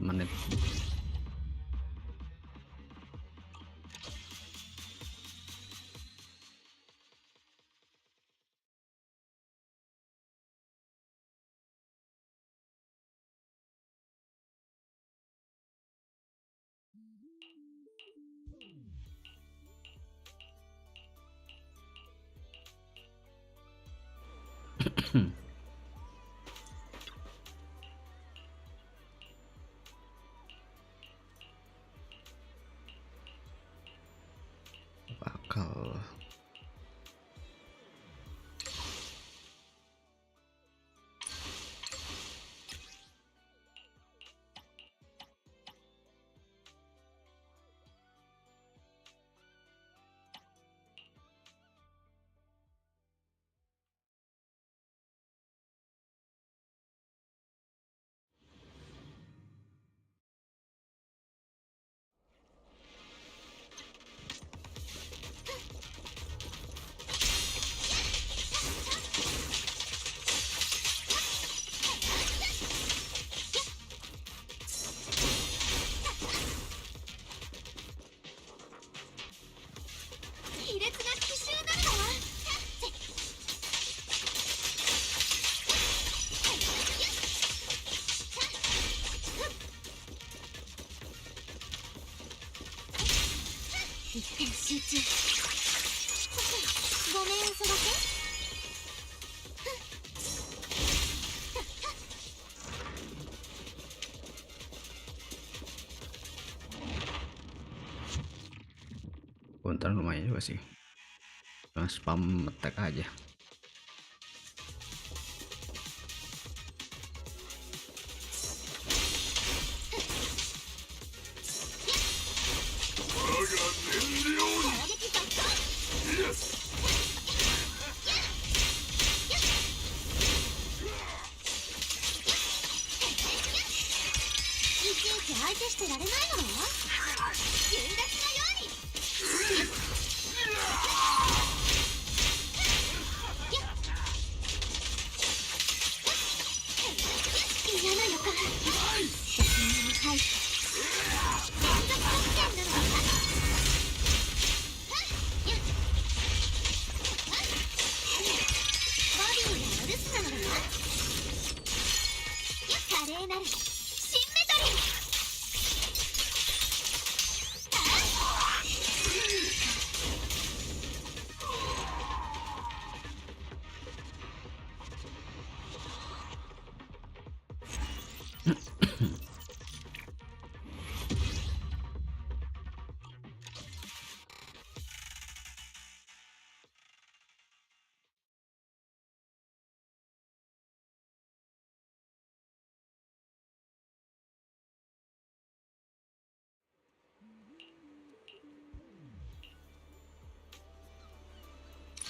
Menit. 一点集中。ごめんそだけ。Bentar lumayan juga sih. Cuma spam attack aja.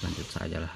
Lanjut saja lah.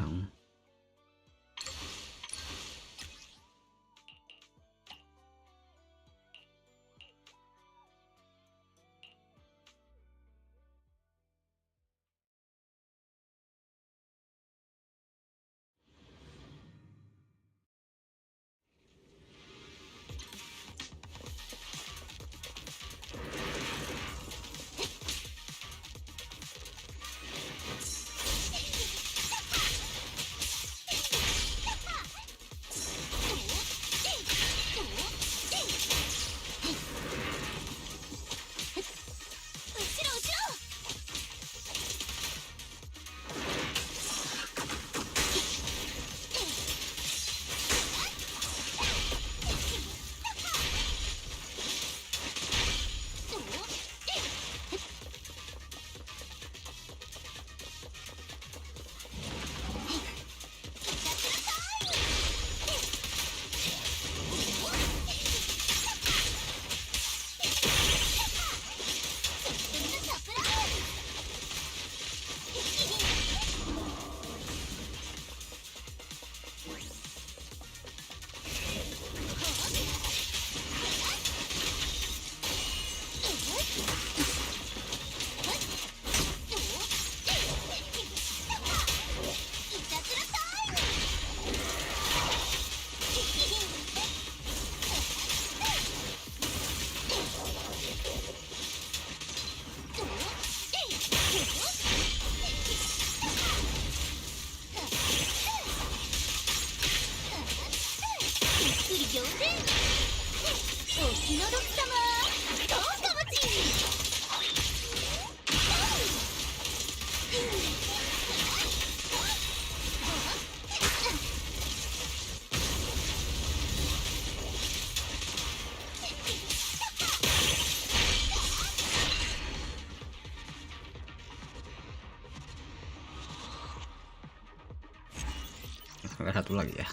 Ada satu lagi ya,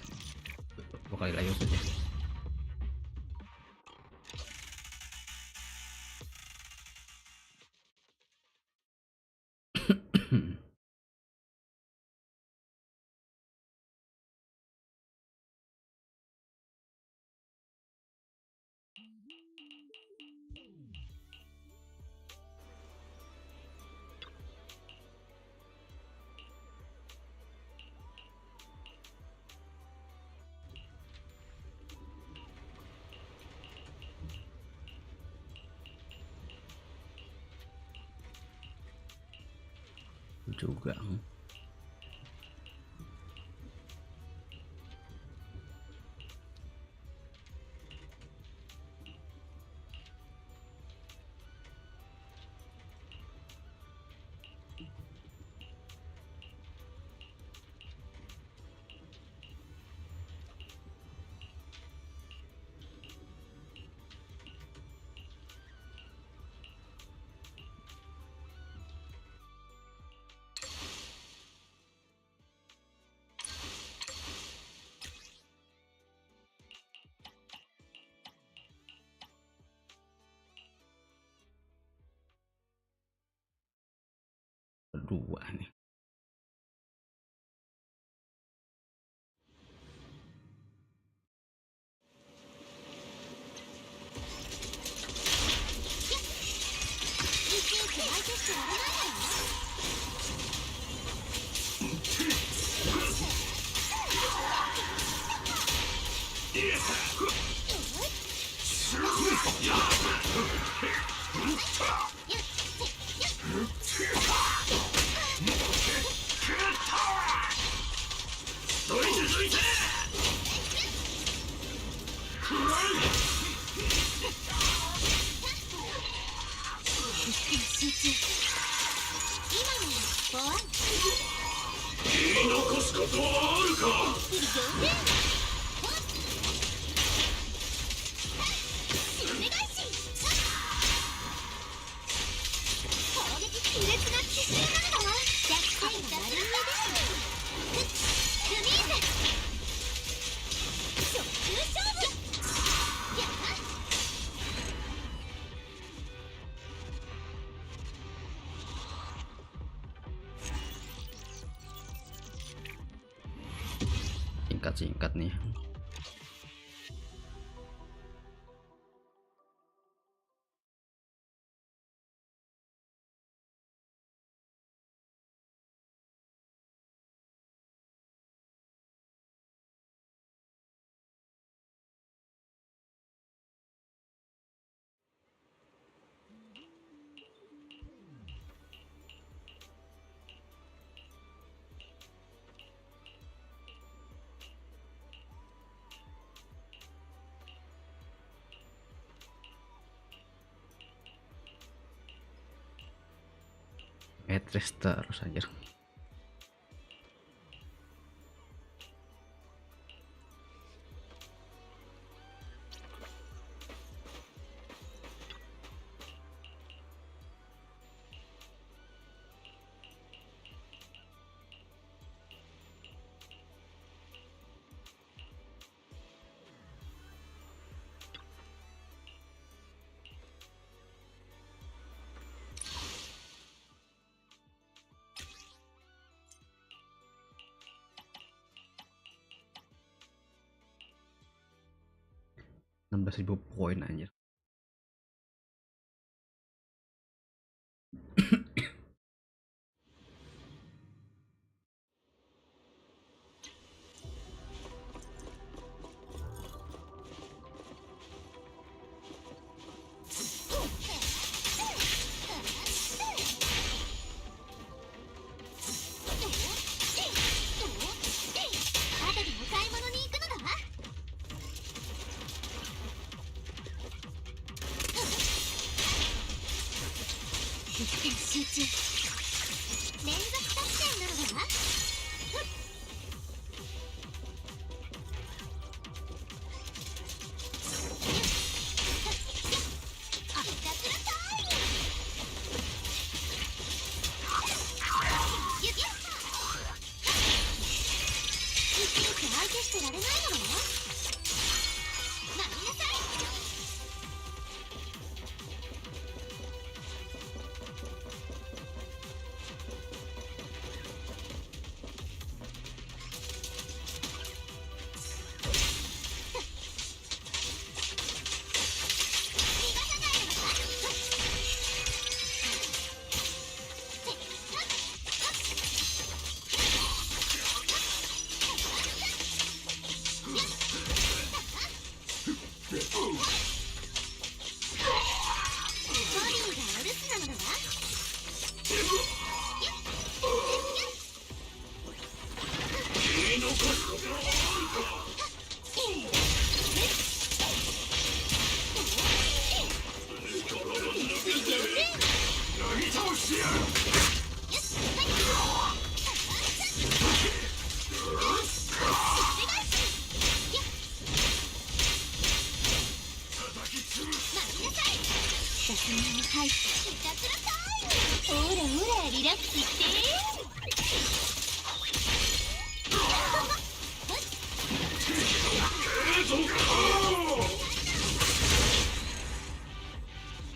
2 kali layu saja. Juga 2 nih. Singkat nih. Matrix terus aja. Ribu poin anjir.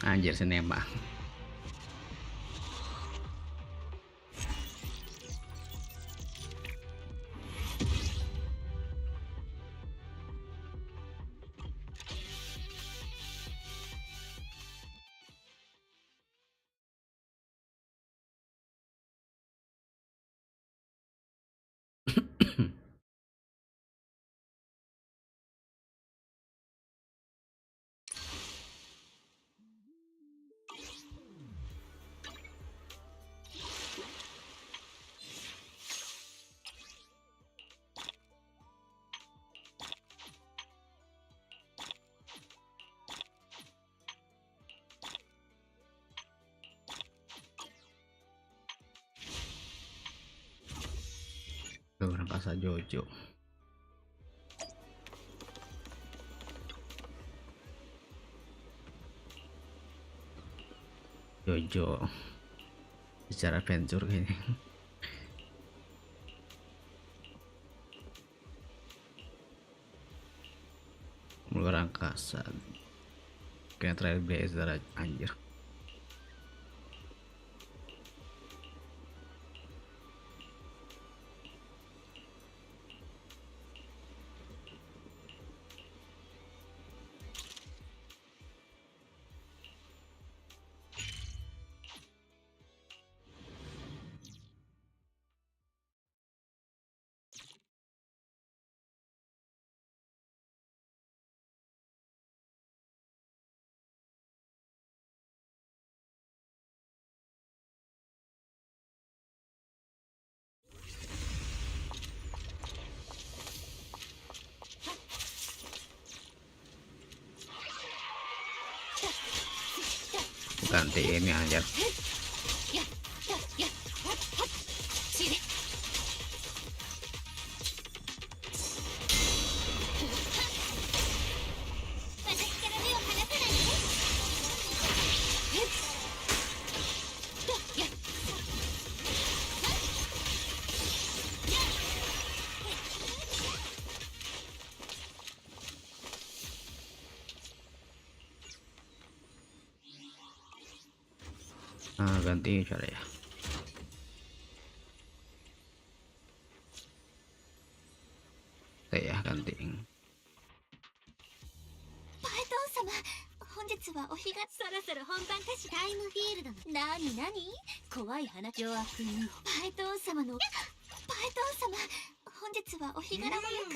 Anjir, sinema. Orang kasa Jojo. Jojo secara adventure kayaknya. Luar angkasa kayak trailblazer anjir. Ganti ini aja. Ganti cara ya. Ya ganti. 本日はお日がそろそろ本番かしら。タイムフィールドのなになに怖い話上悪にパイトン様のパイトン様本日はお日柄もよく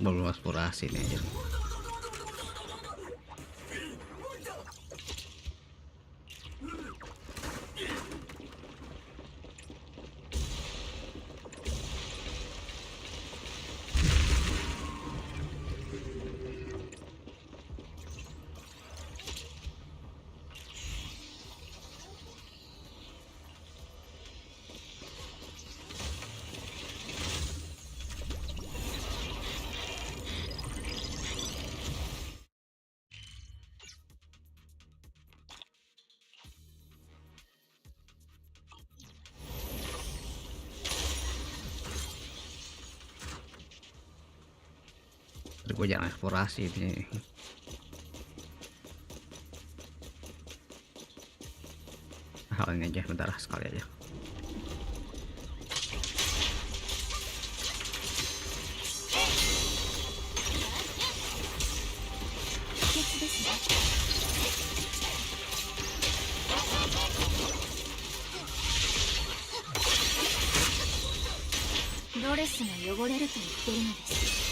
belum eksplorasi nih aja. Gue jangan eksplorasi ini. Hal ini aja bentar sekali aja. Dress が汚れると言ってるのです。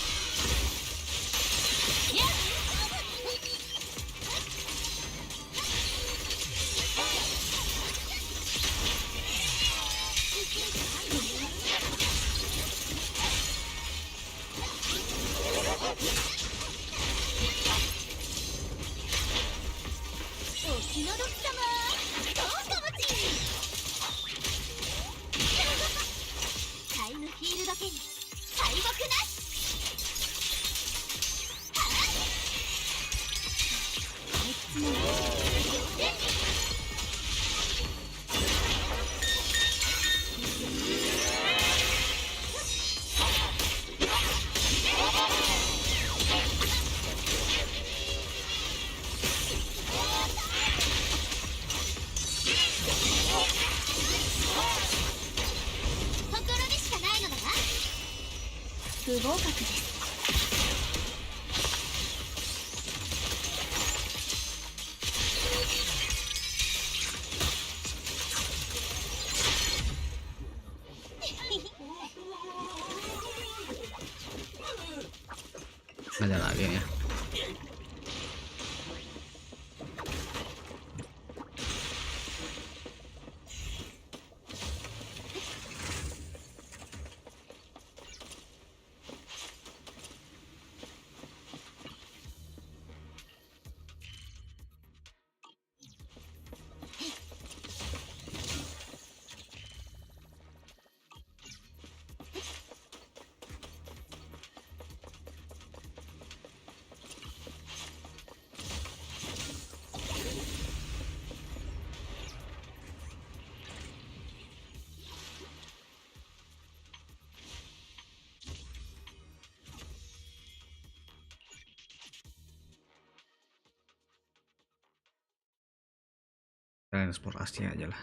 不合格です。Ada lagi ya. Transportasi aja lah.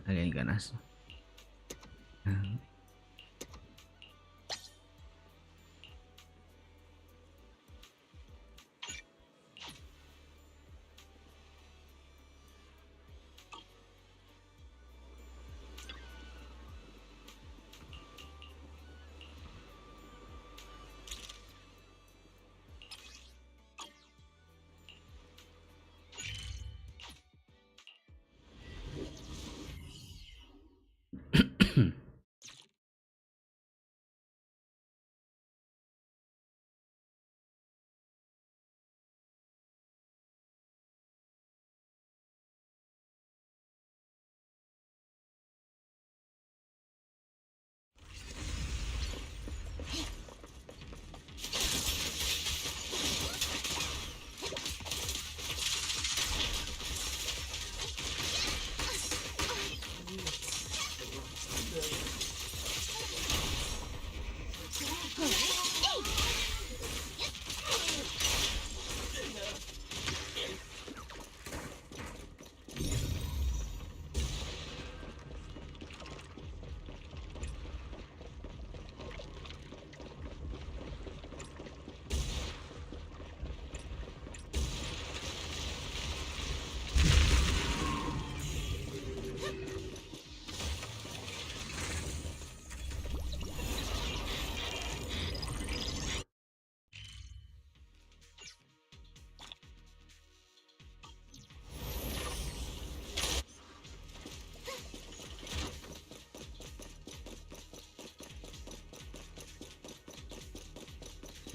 Ada yang ganas.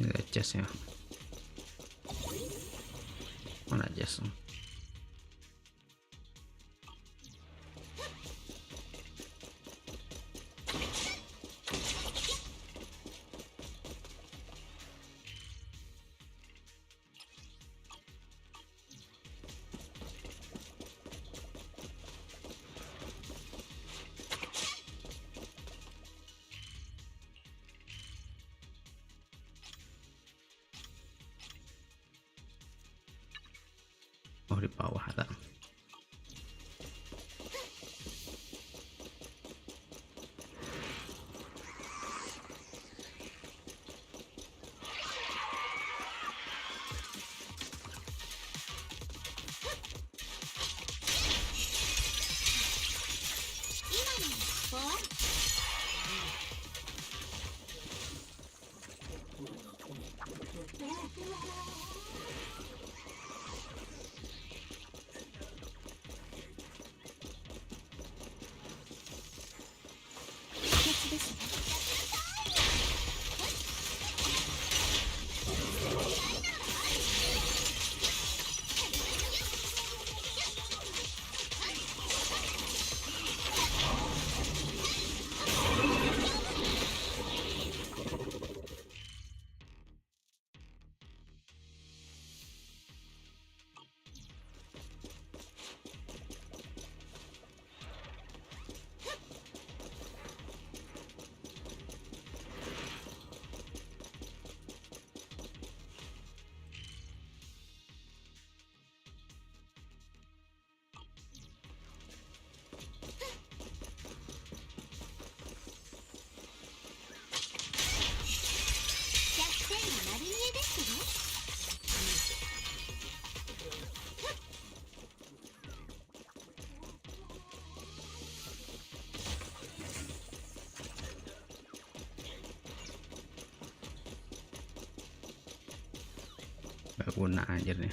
Ini ada chest ya. Mana chest? Oh, di bawah ada. Gak guna anjir nih.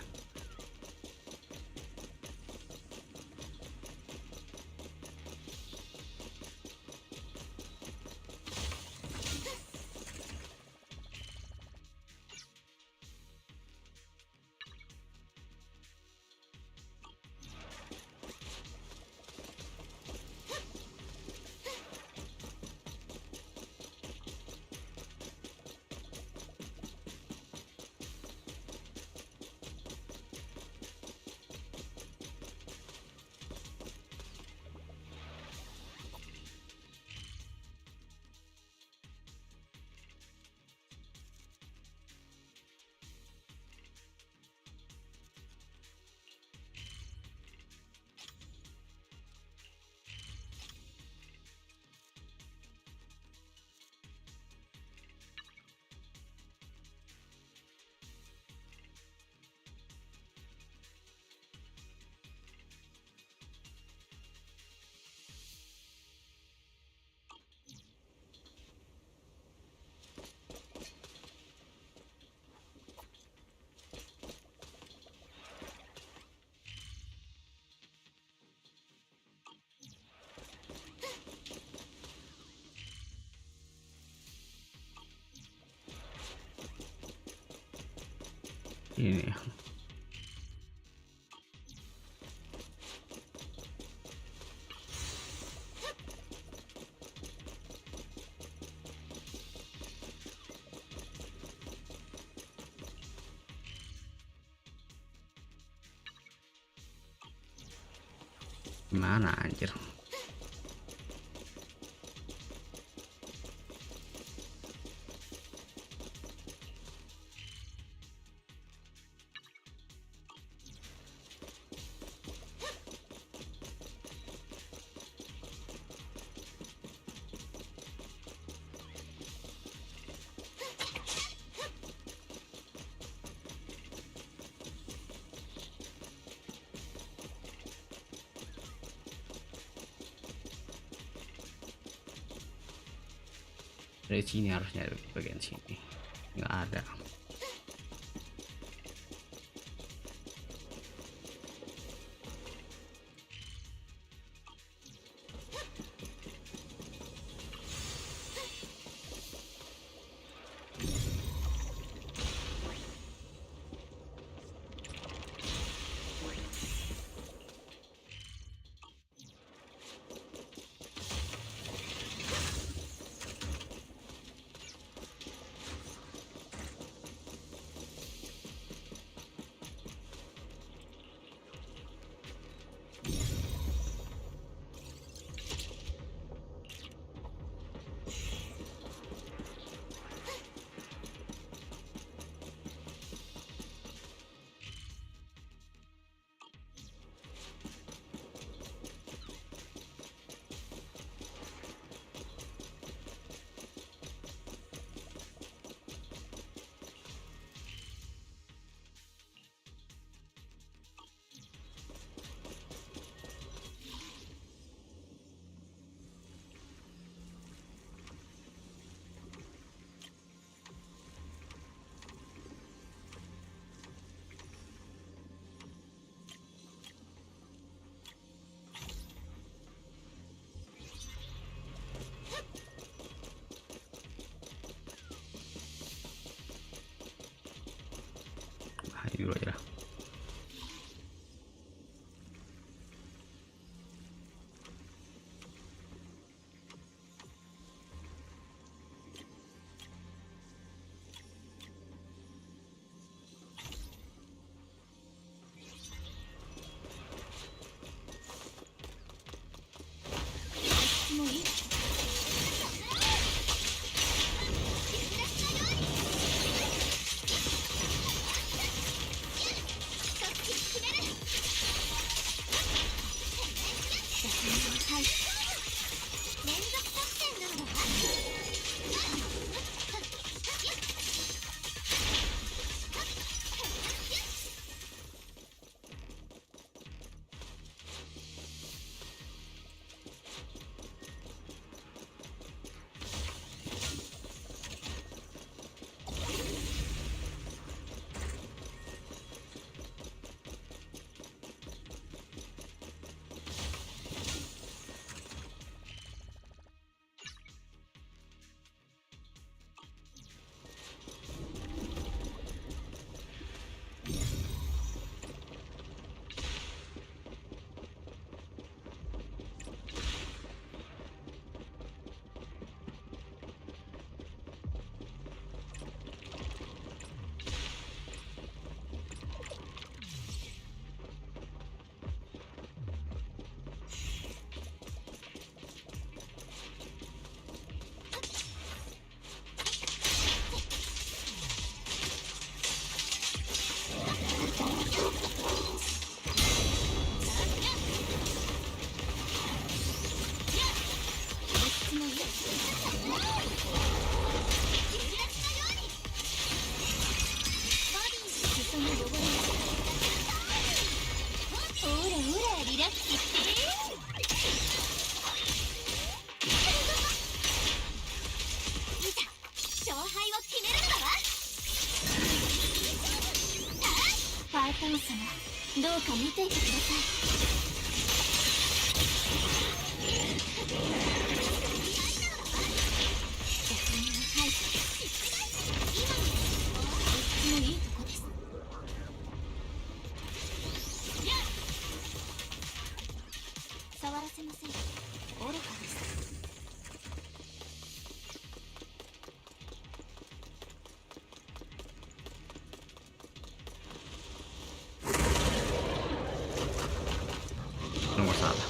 Ini gimana anjir? Dari sini harusnya, dari bagian sini nggak ada. Ini dulu aja lah. Nomor salah.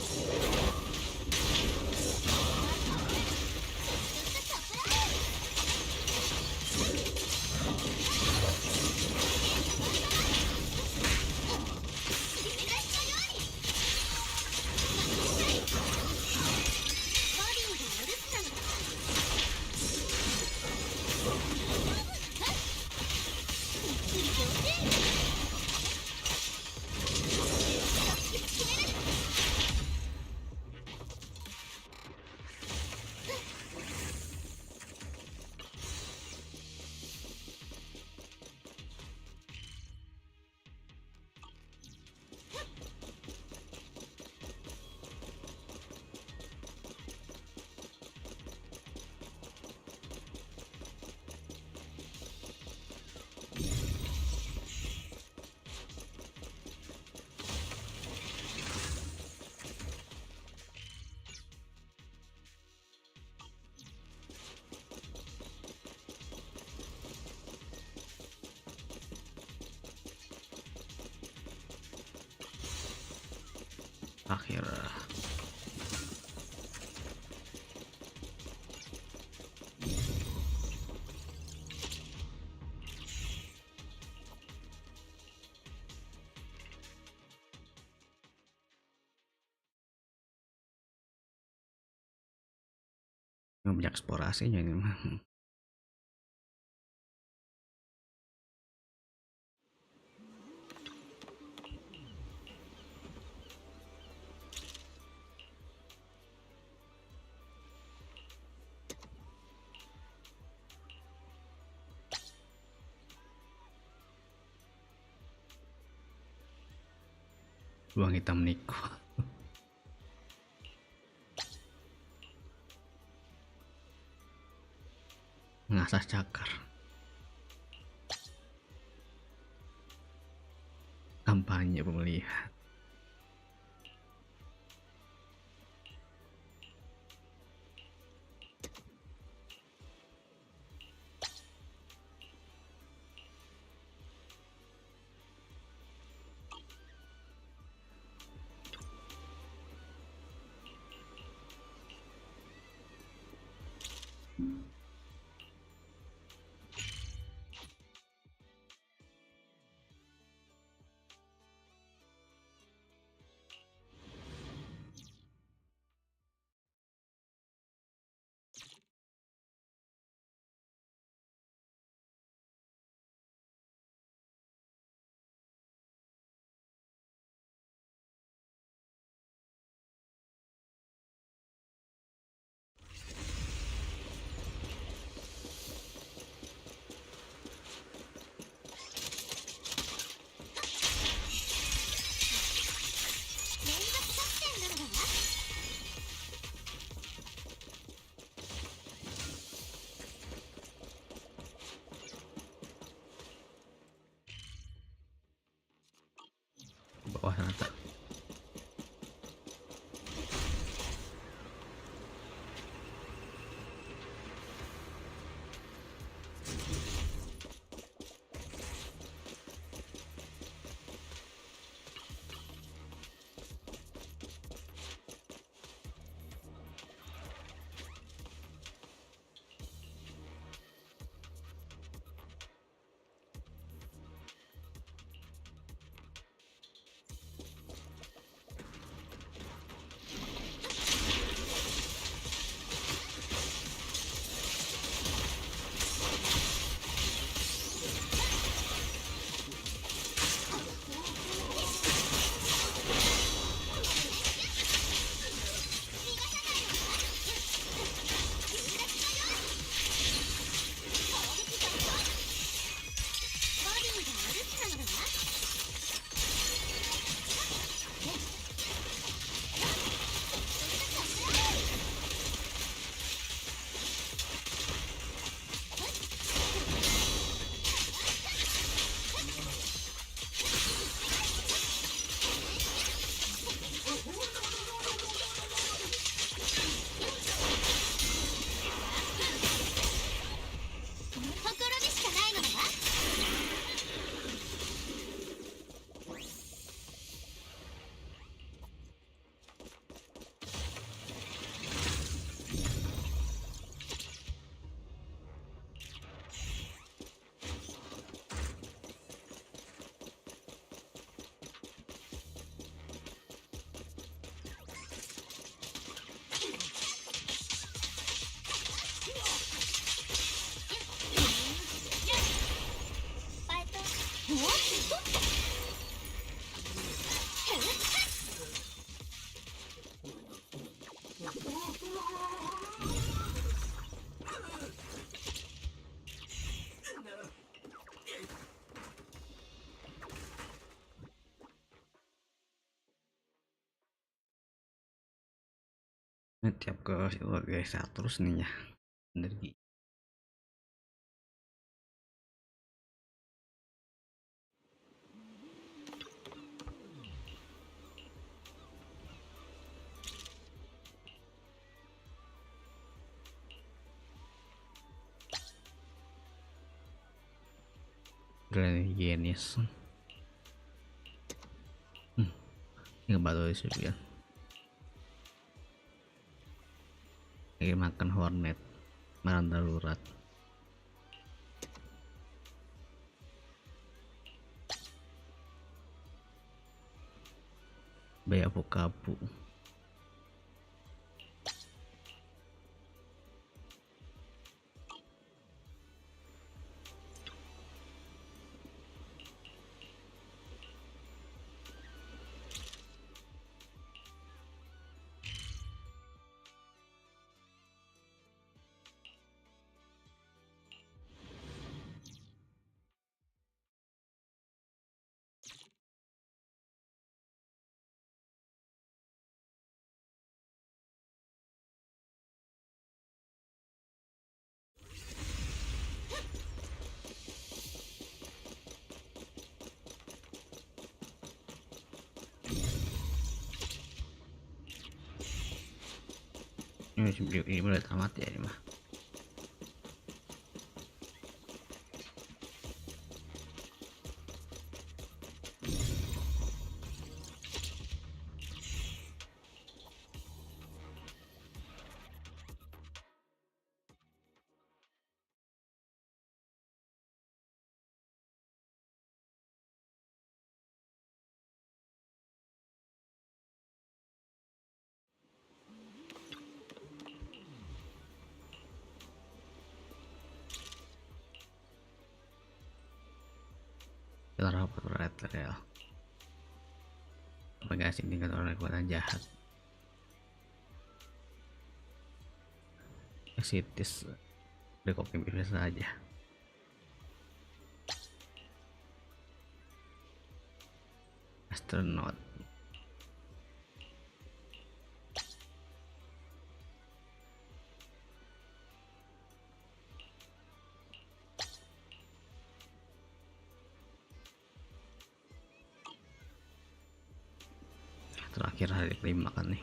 Akhir. Banyak eksplorasinya ini mah. Ruang hitam Niko. Mengasah cakar. Kampanye pemilihan. Bawah rata. Ini tiap ke guys terus nih ya energi. Higienis. Ini ngebantu sih ya. Lagi makan hornet, makan darurat. Bayi apu-kapu. Ini udah tamat ya ini mah. Kita rapat red ya. Apa guys, ini kan orang kekuatan jahat. Exitis udah copy biasa aja. Astronaut. Terakhir hari kelima kan nih.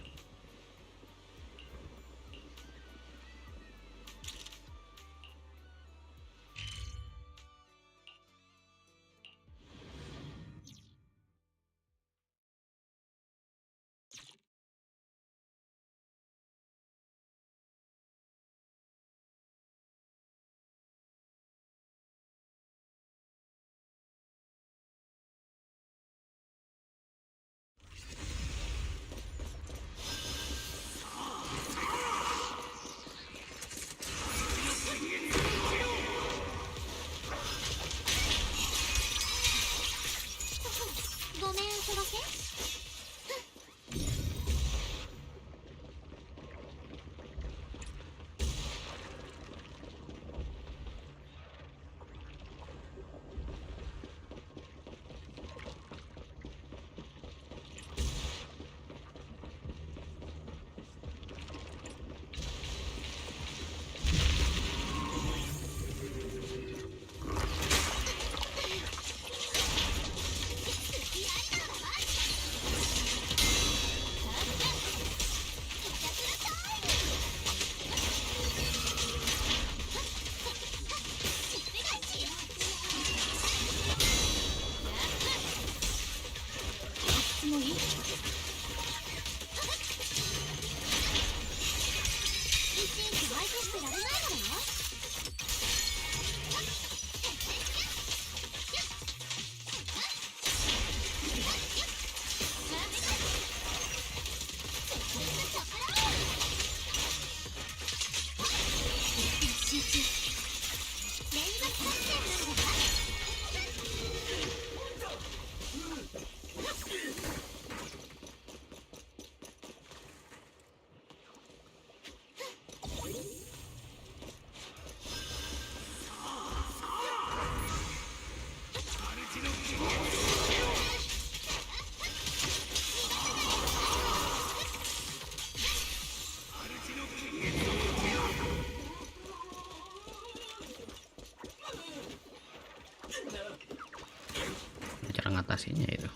cara ngatasinya itu.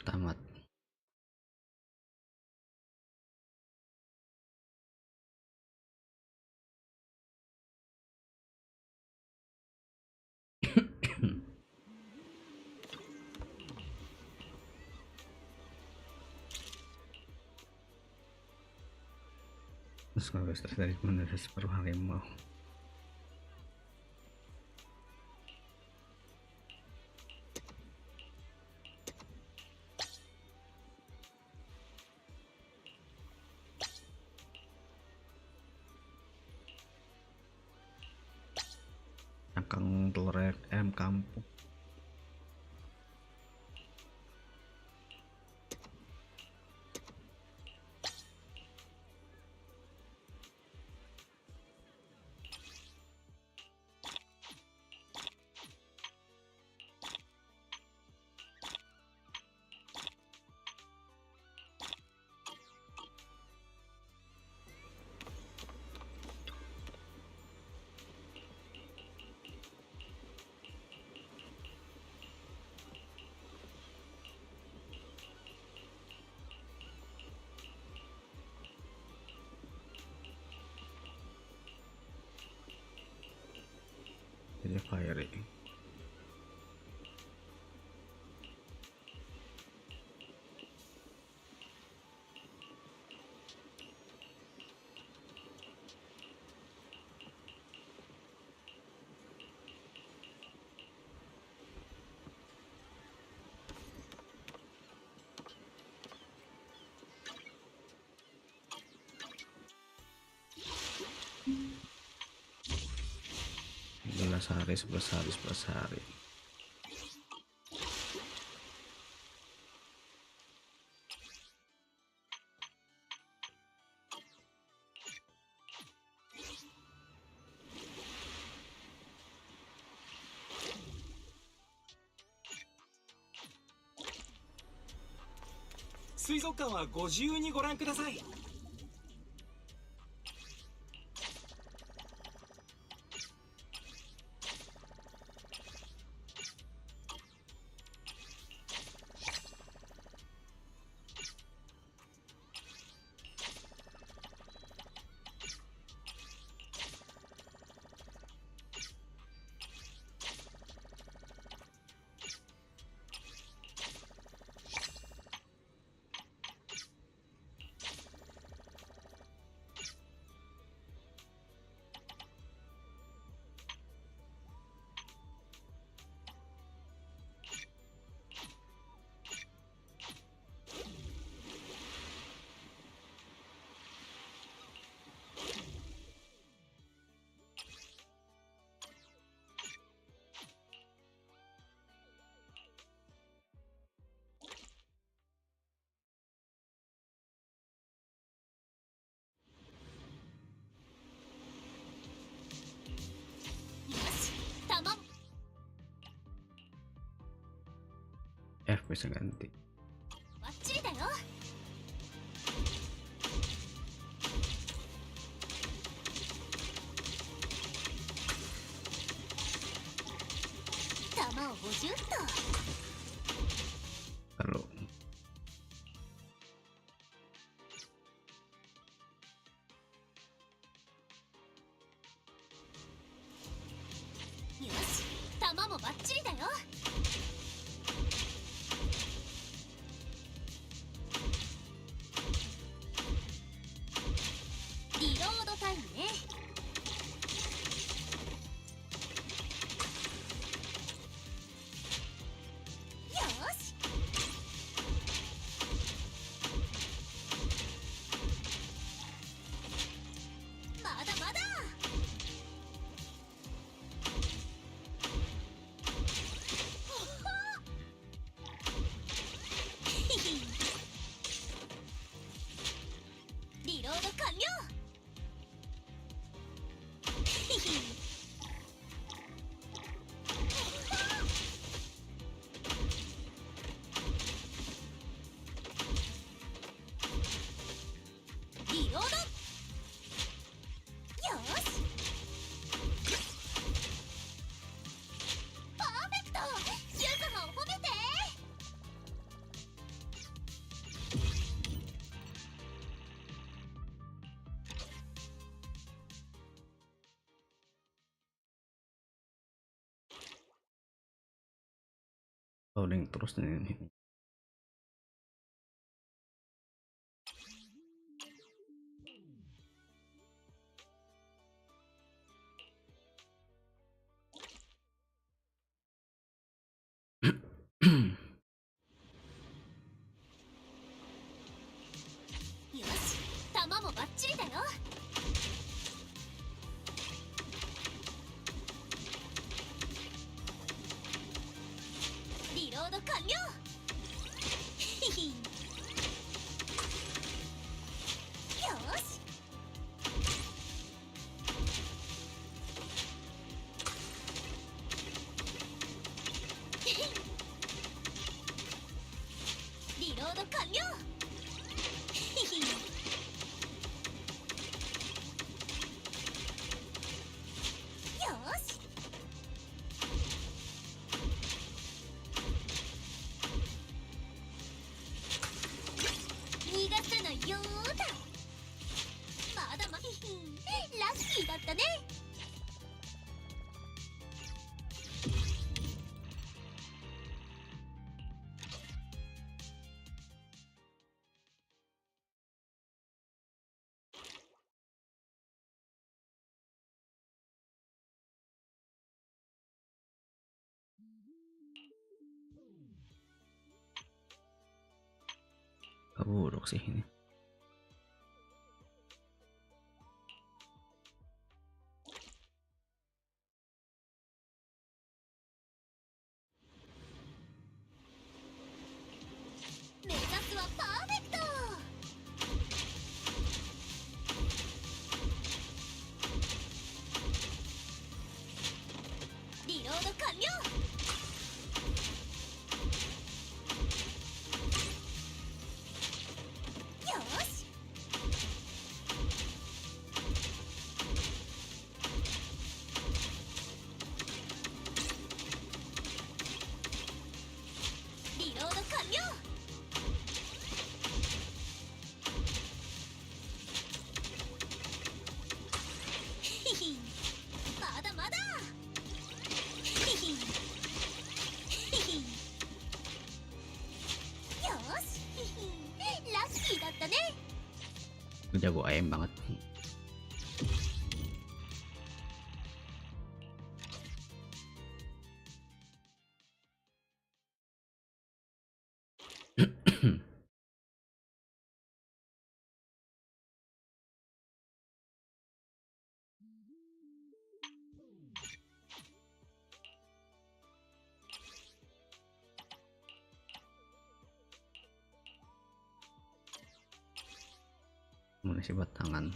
Tamat. Terus kalau dari manusia separuh harimau. Cangkang telur ayam kampung. Jadi fiery. Hari 11 hari. FPS ganti. バッチリだよ。弾を50と。 Kalau よし、弾もバッチリだよ。リロードタイムね。よし。まだまだ。リロード完了。リロード。よし。パーフェクト。シュートの褒めて。loading terus nih ini. Hmm. よし、弾もバッチリだよ。リロード完了。ひひ。よし。リロード完了。ひひ。よし。逃がさないよーだ。まだまひひん、ラッキーだったね。Buruk sih ini. Jago ayam banget. Munisi buat tangan.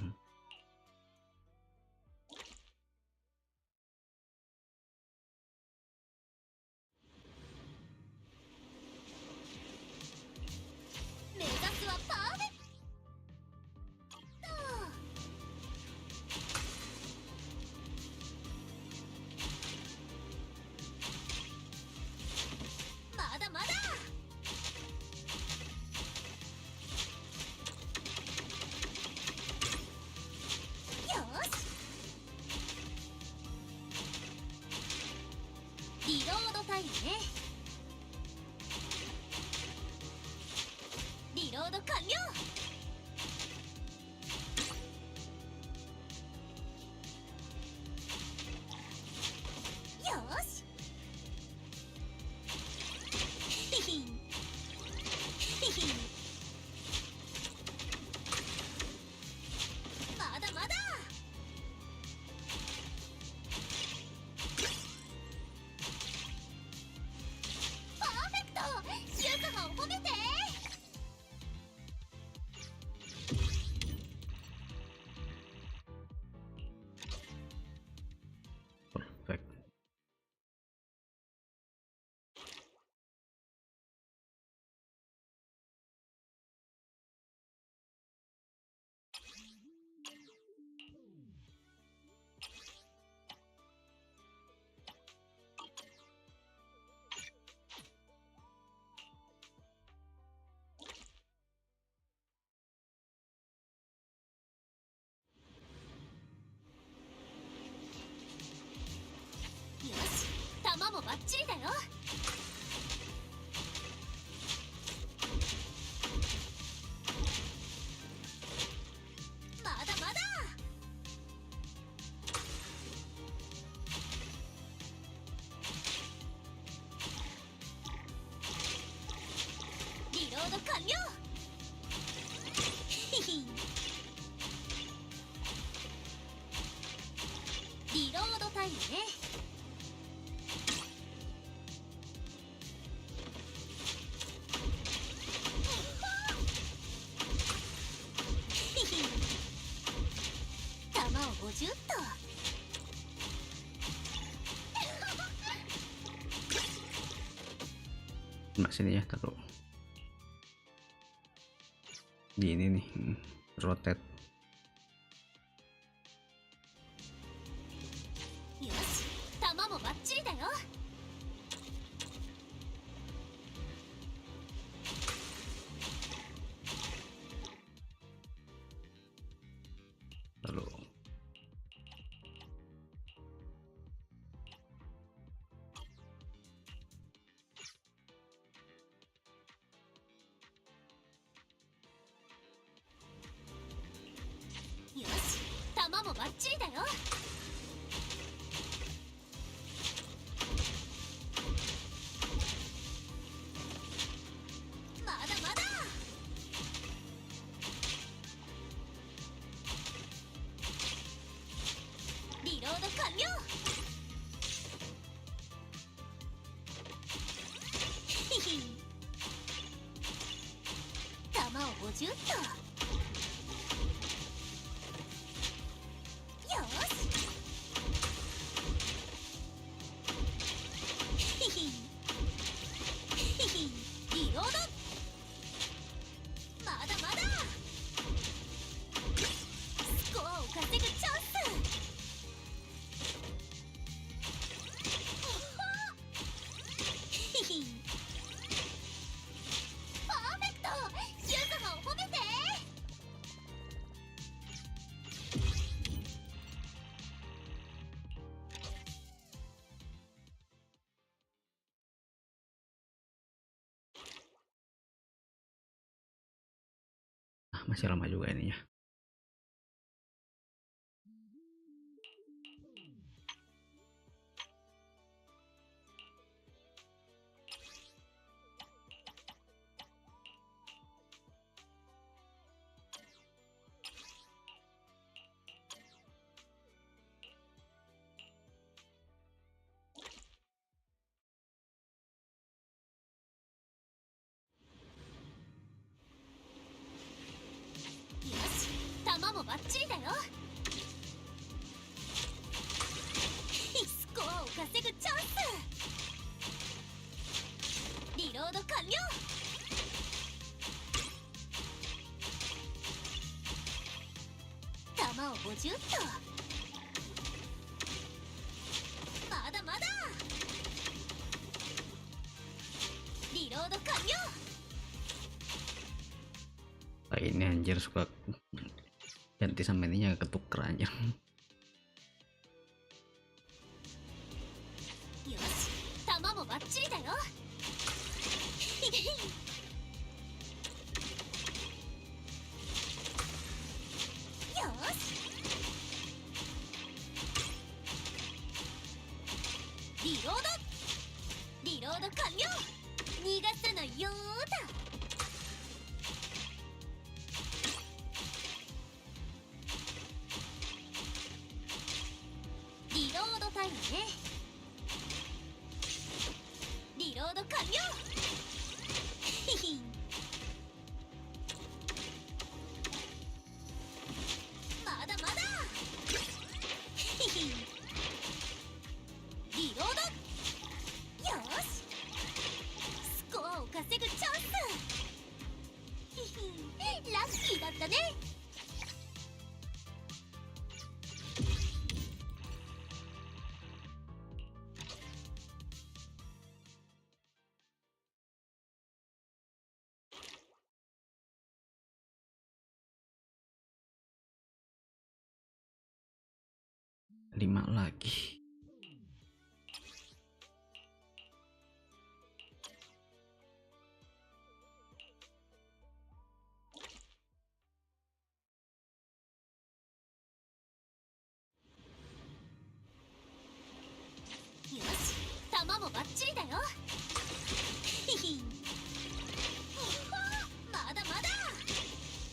ード完了。よーし。ヒヒンヒヒン。まだまだ。パーフェクト。シューズマン褒めて。perfect.よし、弾もバッチリだよ。まだまだ。リロード完了。ヒヒン。リロードタイムね。弾を50と。Nah, sini ya, taruh di ini nih, rotate. よし、弾もバッチリだよ。Lalu よし、弾もバッチリだよ。まだまだ。リロード完了。ヒヒン。弾を50と。よし。ヒヒンヒヒン。リロード。まだまだ。スコアを稼ぐチャンス。ヒヒン。パーフェクト。シューズマン褒めて。masih lama juga ininya.バッチリだよ。スコアを稼ぐチャンス。リロード完了。弾を50と。まだまだ。リロード完了。Ini anjir suka ganti sama ininya ketuker anjir. よし、弾もバッチリだよ。リロード完了。逃がさないよーだ。リロードタイムね。リロード完了。ヒヒン。まだまだ。ヒヒン。リロード。よーし。スコアを稼ぐチャンス。ヒヒン。ラッキーだったね。Lima lagi. Yoshi, 弾もバッチリだよ。ヒヒン。まだまだ。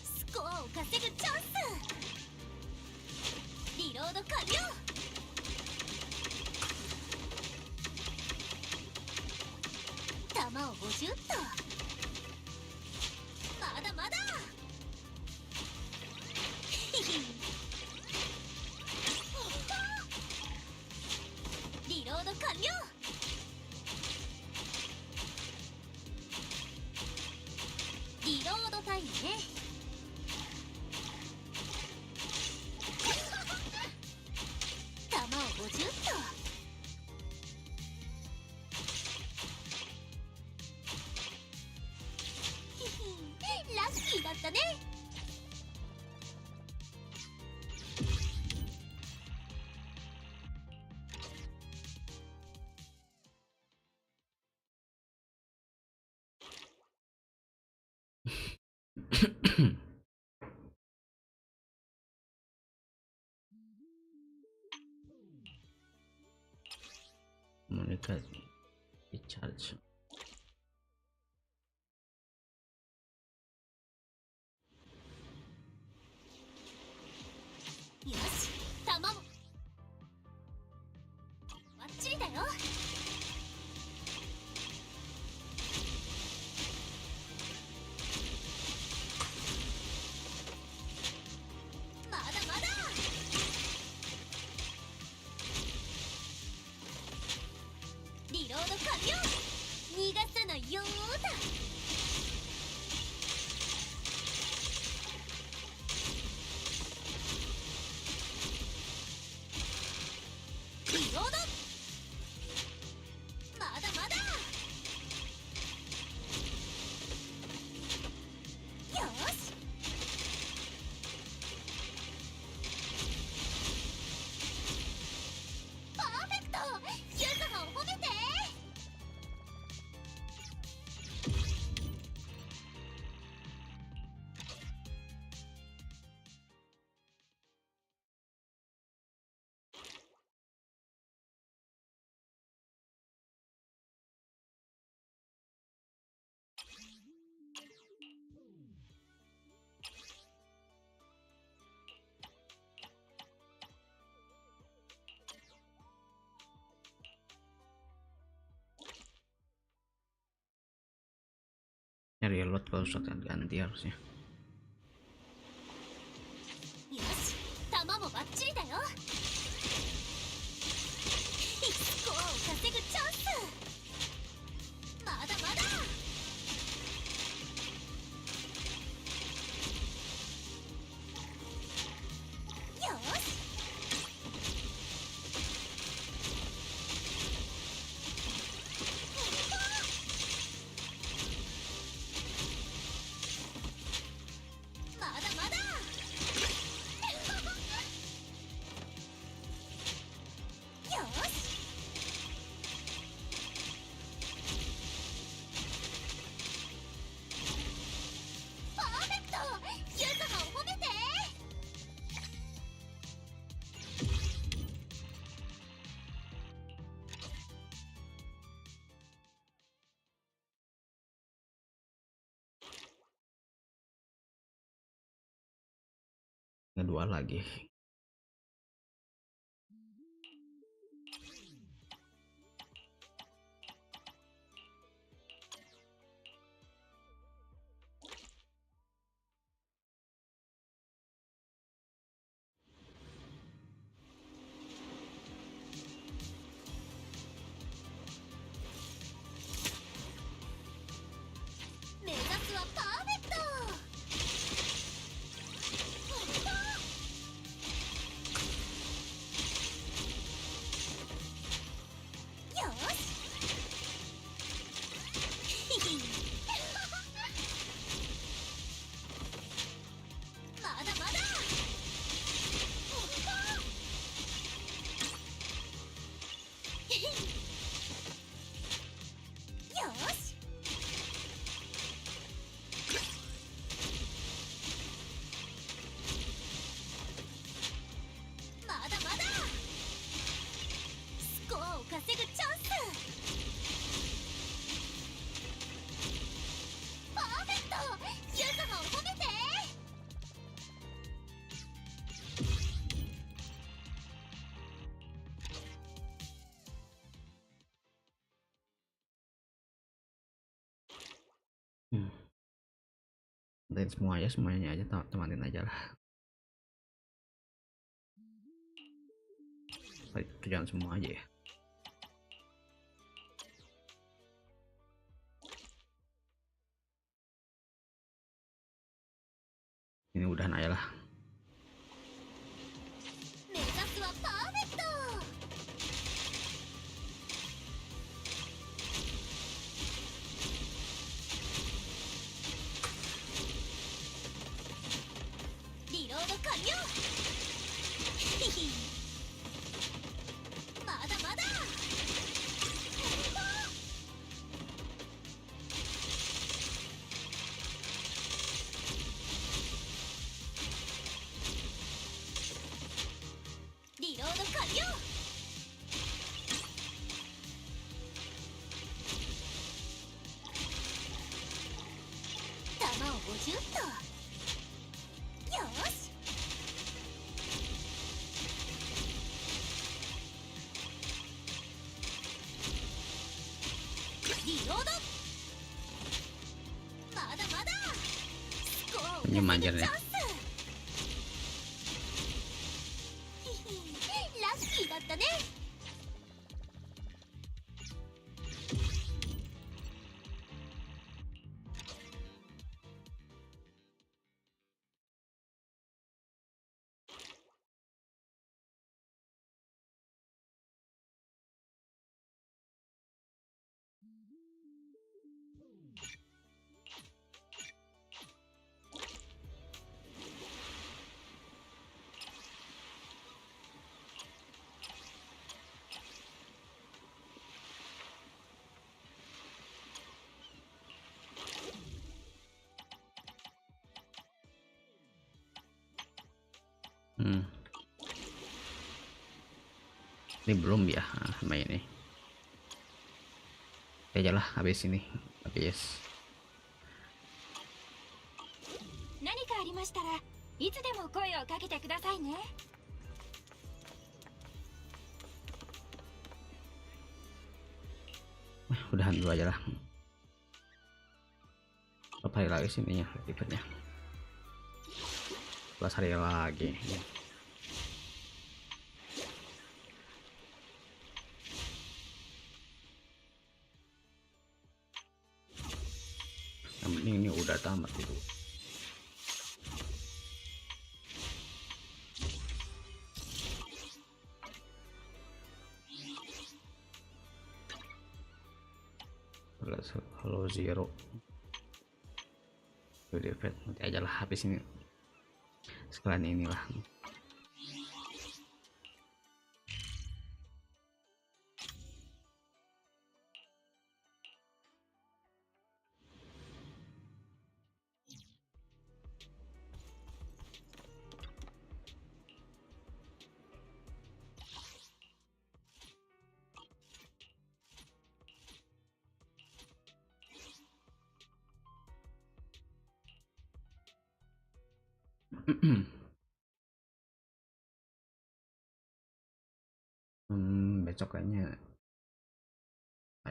スコアを稼ぐチャンス。リロード完了。弾を50と。まだまだ。ヒヒン。リロード完了。リロードタイムね。弾を50と。ヒヒン、ラッキーだったね。Komunikasi di charge. Yoshi, 弾もバッチリだよ。まだまだ。リロード完了。逃がさないよーだ。リロード。まだまだ。よーし。パーフェクト。ユズハを褒めて。Nyari lot kalau shotgun ganti harusnya. よし、弾もバッチリだよ。スコアを稼ぐチャンス。まだまだ。よし。Kedua lagi. Dan semuanya aja tematin aja lah. Kerjaan semua aja ya. Ini udahan aja lah. Ini manjar ya. Ini belum ya, main ini. Ya lah habis ini, habis. Udahan dulu aja lah. Berapa hari lagi sininya eventnya? 11 hari lagi. Yang penting ini udah tamat itu. Halo Zero. Udah event nanti aja lah habis ini. Sekalian inilah.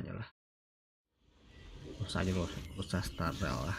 aja lah. Usah aja loh, usah start lah.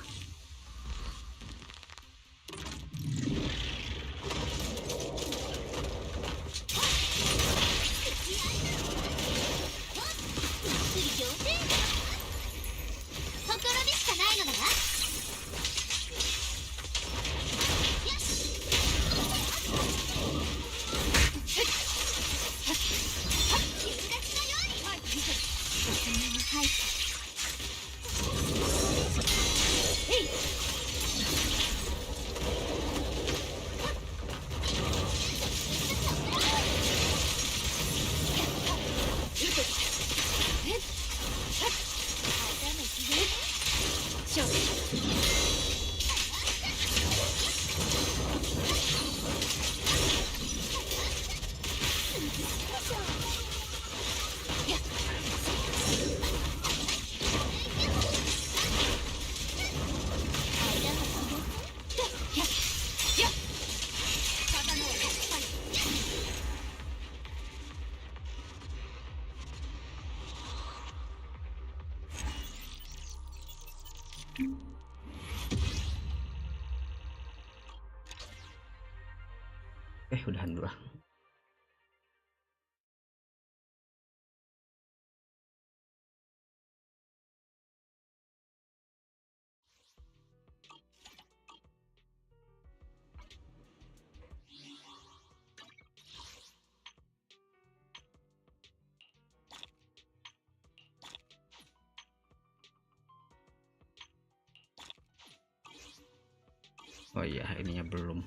Udahan dulu lah. Oh iya, ininya belum.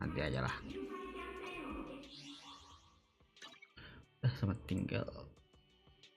Nanti aja lah. Udah sama tinggal